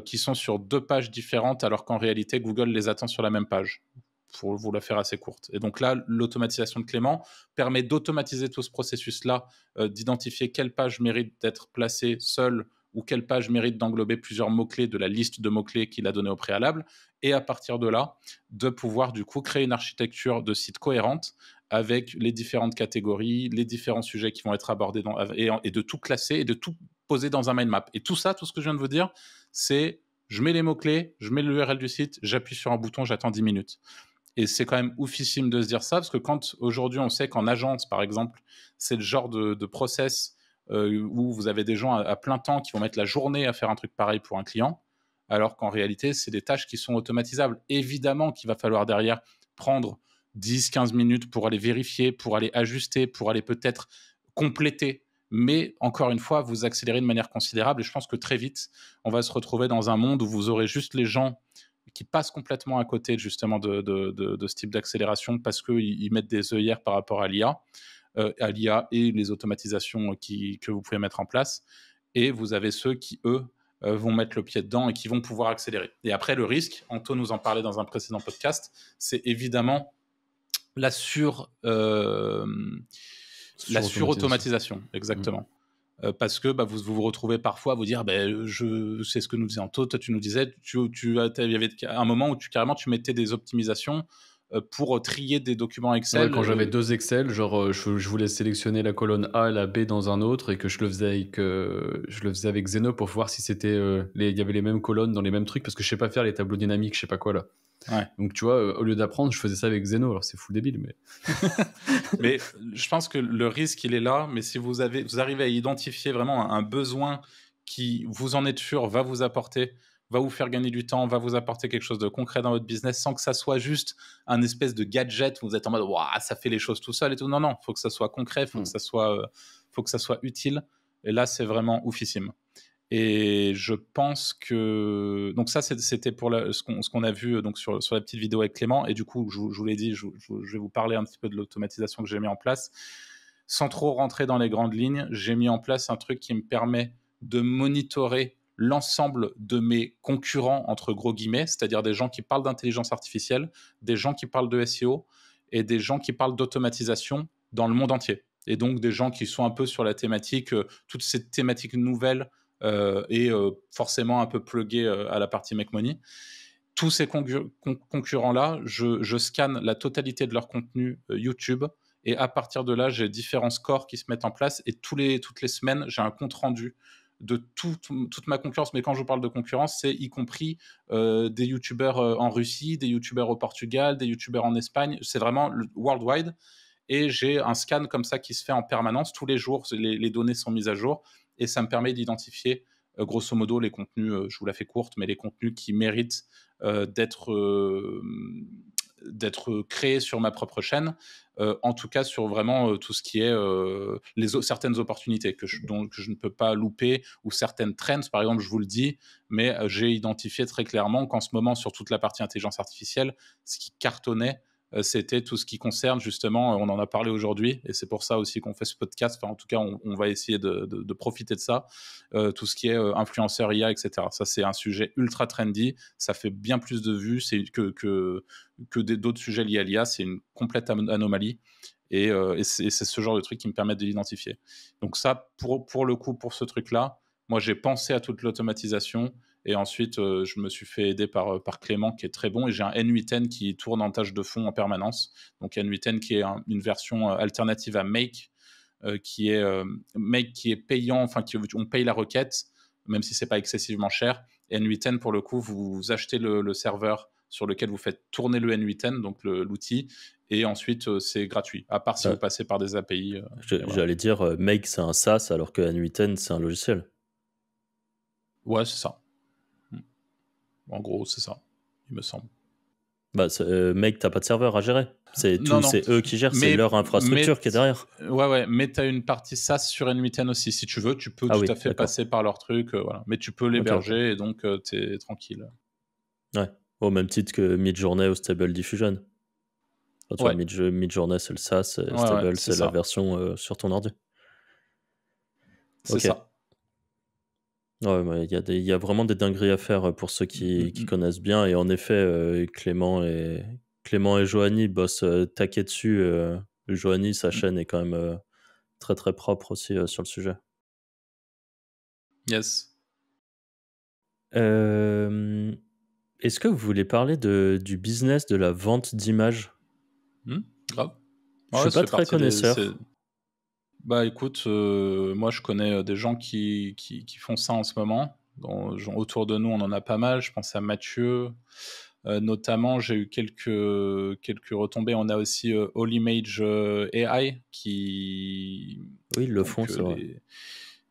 [SPEAKER 1] qui sont sur deux pages différentes, alors qu'en réalité, Google les attend sur la même page, pour vous la faire assez courte. Et donc là, l'automatisation de Clément permet d'automatiser tout ce processus-là, d'identifier quelle page mérite d'être placée seule ou quelle page mérite d'englober plusieurs mots-clés de la liste de mots-clés qu'il a donnée au préalable, et à partir de là, de pouvoir du coup créer une architecture de site cohérente avec les différentes catégories, les différents sujets qui vont être abordés et de tout classer et de tout poser dans un mind map. Et tout ça, tout ce que je viens de vous dire, c'est je mets les mots-clés, je mets l'URL du site, j'appuie sur un bouton, j'attends 10 minutes. Et c'est quand même oufissime de se dire ça, parce que quand aujourd'hui on sait qu'en agence, par exemple, c'est le genre de process où vous avez des gens à plein temps qui vont mettre la journée à faire un truc pareil pour un client, alors qu'en réalité, c'est des tâches qui sont automatisables. Évidemment qu'il va falloir derrière prendre 10-15 minutes pour aller vérifier, pour aller ajuster, pour aller peut-être compléter. Mais encore une fois, vous accélérez de manière considérable, et je pense que très vite, on va se retrouver dans un monde où vous aurez juste les gens qui passent complètement à côté justement de ce type d'accélération parce qu'ils mettent des œillères par rapport à l'IA et les automatisations que vous pouvez mettre en place. Et vous avez ceux qui, eux, vont mettre le pied dedans et qui vont pouvoir accélérer. Et après, le risque, Anto nous en parlait dans un précédent podcast, c'est évidemment la surautomatisation, exactement. Parce que vous vous retrouvez parfois à vous dire c'est ce que nous disait Anto, toi tu nous disais il y avait un moment où carrément tu mettais des optimisations pour trier des documents Excel.
[SPEAKER 3] Ouais, quand j'avais deux Excel, genre je voulais sélectionner la colonne A et la B dans un autre, et que je le faisais avec Zeno pour voir si c'était il y avait les mêmes colonnes dans les mêmes trucs, parce que je sais pas faire les tableaux dynamiques, je sais pas quoi là.
[SPEAKER 1] Ouais.
[SPEAKER 3] Donc tu vois, au lieu d'apprendre, je faisais ça avec Zeno. Alors c'est fou débile, mais
[SPEAKER 1] mais je pense que le risque il est là. Mais si vous arrivez à identifier vraiment un besoin qui, vous en êtes sûr, va vous apporter, va vous faire gagner du temps, va vous apporter quelque chose de concret dans votre business, sans que ça soit juste un espèce de gadget où vous êtes en mode waouh, ça fait les choses tout seul et tout. Non, faut que ça soit concret, faut que ça soit utile. Et là, c'est vraiment oufissime. Et je pense que donc ça c'était pour ce qu'on a vu donc sur la petite vidéo avec Clément. Et du coup, je vous l'ai dit, je vais vous parler un petit peu de l'automatisation que j'ai mis en place. Sans trop rentrer dans les grandes lignes, j'ai mis en place un truc qui me permet de monitorer l'ensemble de mes concurrents, entre gros guillemets, c'est-à-dire des gens qui parlent d'intelligence artificielle, des gens qui parlent de SEO et des gens qui parlent d'automatisation dans le monde entier. Et donc des gens qui sont un peu sur la thématique, toutes ces thématiques nouvelles et forcément un peu plugués à la partie Make Money. Tous ces concurrents-là, je scanne la totalité de leur contenu YouTube, et à partir de là, j'ai différents scores qui se mettent en place, et toutes les semaines, j'ai un compte-rendu de toute ma concurrence. Mais quand je parle de concurrence, c'est y compris des youtubeurs en Russie, des youtubeurs au Portugal, des youtubeurs en Espagne. C'est vraiment worldwide. Et j'ai un scan comme ça qui se fait en permanence. Tous les jours, les données sont mises à jour, et ça me permet d'identifier grosso modo les contenus, je vous la fais courte, mais les contenus qui méritent d'être créés sur ma propre chaîne, en tout cas sur vraiment tout ce qui est certaines opportunités que je ne peux pas louper, ou certaines trends, par exemple, je vous le dis, mais j'ai identifié très clairement qu'en ce moment, sur toute la partie intelligence artificielle, ce qui cartonnait, c'était tout ce qui concerne justement, on en a parlé aujourd'hui, et c'est pour ça aussi qu'on fait ce podcast. Enfin, en tout cas, on va essayer de profiter de ça, tout ce qui est influenceur IA, etc. Ça, c'est un sujet ultra trendy, ça fait bien plus de vues que d'autres sujets liés à l'IA. C'est une complète anomalie, et c'est ce genre de truc qui me permet de l'identifier. Donc ça, pour le coup, pour ce truc-là, moi j'ai pensé à toute l'automatisation, Et ensuite, je me suis fait aider par Clément, qui est très bon. Et j'ai un N8N qui tourne en tâche de fond en permanence. Donc N8N qui est une version alternative à Make, qui est payant, enfin, on paye la requête, même si c'est pas excessivement cher. N8N, pour le coup, vous achetez le serveur sur lequel vous faites tourner le N8N, donc l'outil, et ensuite c'est gratuit, à part si vous passez par des API.
[SPEAKER 2] J'allais dire, Make c'est un SaaS alors que N8N c'est un logiciel.
[SPEAKER 1] Ouais, c'est ça. En gros, c'est ça, il me semble.
[SPEAKER 2] Bah, Make, t'as pas de serveur à gérer. C'est eux qui gèrent, c'est leur infrastructure qui est derrière.
[SPEAKER 1] Ouais, mais tu as une partie SaaS sur N8N aussi. Si tu veux, tu peux tout à fait passer par leur truc. Voilà. Mais tu peux l'héberger et donc tu es tranquille.
[SPEAKER 2] Ouais, au même titre que Midjourney ou Stable Diffusion. Enfin, Midjourney, c'est le SaaS, Stable, c'est la version sur ton ordi.
[SPEAKER 1] C'est ça.
[SPEAKER 2] Ouais, il y a vraiment des dingueries à faire pour ceux qui connaissent bien. Et en effet, Clément et Johanny bossent taquet dessus. Johanny, sa chaîne est quand même très très propre aussi sur le sujet.
[SPEAKER 1] Yes.
[SPEAKER 2] Est-ce que vous voulez parler du business de la vente d'images?
[SPEAKER 1] Grave.
[SPEAKER 2] Je suis pas très connaisseur.
[SPEAKER 1] Bah écoute, moi je connais des gens qui font ça en ce moment. Autour de nous, on en a pas mal. Je pense à Mathieu. Notamment, j'ai eu quelques retombées. On a aussi All Image AI qui...
[SPEAKER 2] Oui, ils le font, c'est vrai.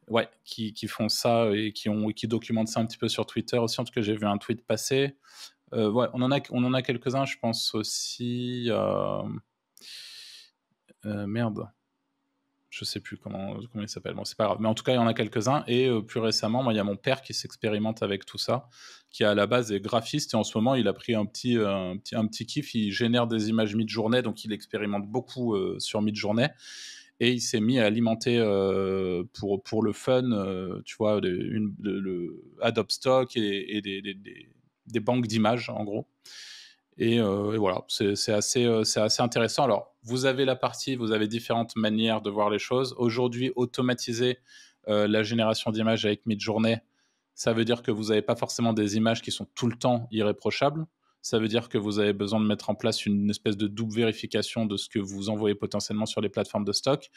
[SPEAKER 1] Ouais, qui font ça et qui documentent ça un petit peu sur Twitter aussi. En tout cas, j'ai vu un tweet passer. Ouais, on en a quelques-uns, je pense aussi... merde. Je sais plus comment il s'appelle. Bon, c'est pas grave. Mais en tout cas, il y en a quelques-uns. Et plus récemment, moi, il y a mon père qui s'expérimente avec tout ça, qui à la base est graphiste. Et en ce moment, il a pris un petit kiff. Il génère des images Midjourney. Donc, il expérimente beaucoup sur Midjourney. Et il s'est mis à alimenter pour le fun, tu vois, le Adobe Stock et des banques d'images, en gros. Et voilà, c'est assez intéressant. Alors, vous avez différentes manières de voir les choses. Aujourd'hui, automatiser la génération d'images avec Midjourney, ça veut dire que vous n'avez pas forcément des images qui sont tout le temps irréprochables. Ça veut dire que vous avez besoin de mettre en place une espèce de double vérification de ce que vous envoyez potentiellement sur les plateformes de stock.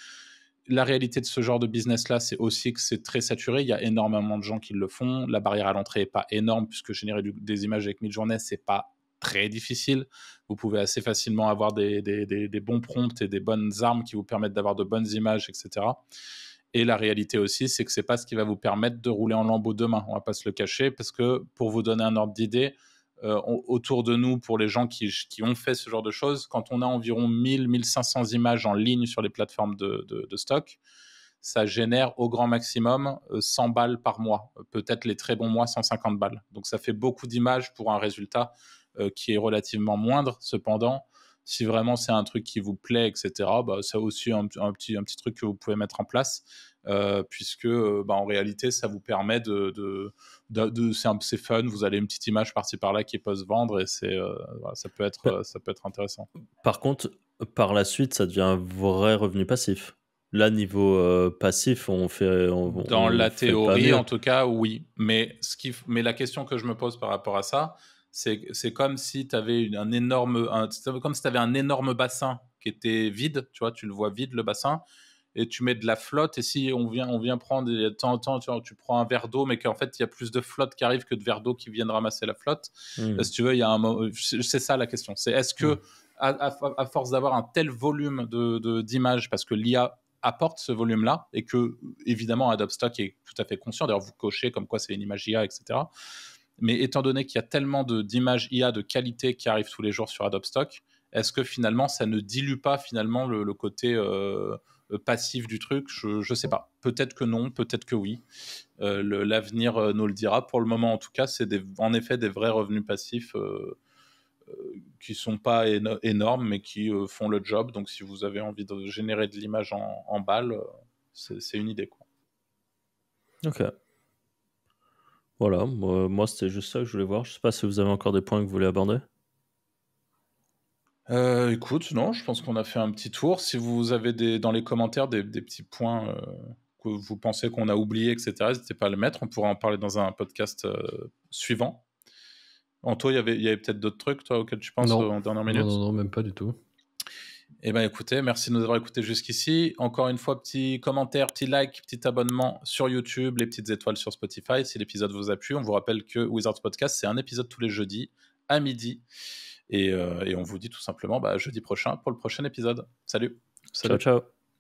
[SPEAKER 1] La réalité de ce genre de business-là, c'est aussi que c'est très saturé. Il y a énormément de gens qui le font. La barrière à l'entrée n'est pas énorme, puisque générer des images avec Midjourney, c'est pas très difficile. Vous pouvez assez facilement avoir des bons prompts et des bonnes armes qui vous permettent d'avoir de bonnes images, etc. Et la réalité aussi, c'est que c'est pas ce qui va vous permettre de rouler en lambeaux demain. On va pas se le cacher, parce que pour vous donner un ordre d'idée, autour de nous, pour les gens qui ont fait ce genre de choses, quand on a environ 1000-1500 images en ligne sur les plateformes de stock, ça génère au grand maximum 100 balles par mois. Peut-être les très bons mois, 150 balles. Donc ça fait beaucoup d'images pour un résultat qui est relativement moindre. Cependant, si vraiment c'est un truc qui vous plaît, etc., bah, c'est aussi un petit truc que vous pouvez mettre en place, puisque en réalité, ça vous permet c'est fun, vous avez une petite image par-ci par-là qui peut se vendre, et ça peut être intéressant.
[SPEAKER 2] Par contre, par la suite, ça devient un vrai revenu passif. Là, niveau passif,
[SPEAKER 1] dans la théorie, en tout cas, oui. Mais la question que je me pose par rapport à ça, c'est comme si tu avais un énorme bassin qui était vide, tu vois, tu le vois vide, le bassin, et tu mets de la flotte, et si on vient prendre de temps en temps, tu prends un verre d'eau, mais qu'en fait, il y a plus de flotte qui arrive que de verre d'eau qui viennent ramasser la flotte. Si tu veux, il y a c'est ça la question. C'est est-ce que, à force d'avoir un tel volume d'images, parce que l'IA apporte ce volume-là, et que, évidemment, Adobe Stock est tout à fait conscient, d'ailleurs, vous cochez comme quoi c'est une image IA, etc. Mais étant donné qu'il y a tellement d'images IA de qualité qui arrivent tous les jours sur Adobe Stock, est-ce que finalement, ça ne dilue pas finalement le côté passif du truc? Je sais pas. Peut-être que non, peut-être que oui. L'avenir nous le dira. Pour le moment, en tout cas, c'est en effet des vrais revenus passifs qui sont pas énormes, mais qui font le job. Donc, si vous avez envie de générer de l'image en balles, c'est une idée, quoi.
[SPEAKER 2] Ok. Voilà, moi c'était juste ça que je voulais voir. Je sais pas si vous avez encore des points que vous voulez aborder.
[SPEAKER 1] Écoute, non, je pense qu'on a fait un petit tour. Si vous avez dans les commentaires des petits points que que vous pensez qu'on a oublié, etc., n'hésitez pas à le mettre. On pourra en parler dans un podcast suivant. Anto, il y avait peut-être d'autres trucs, toi, auxquels tu penses en dernière minute?
[SPEAKER 3] Non, même pas du tout.
[SPEAKER 1] Eh bien, écoutez, merci de nous avoir écoutés jusqu'ici. Encore une fois, petit commentaire, petit like, petit abonnement sur YouTube, les petites étoiles sur Spotify. Si l'épisode vous a plu, on vous rappelle que Wizards Podcast, c'est un épisode tous les jeudis à midi. Et on vous dit tout simplement jeudi prochain pour le prochain épisode. Salut.
[SPEAKER 2] Ciao, ciao.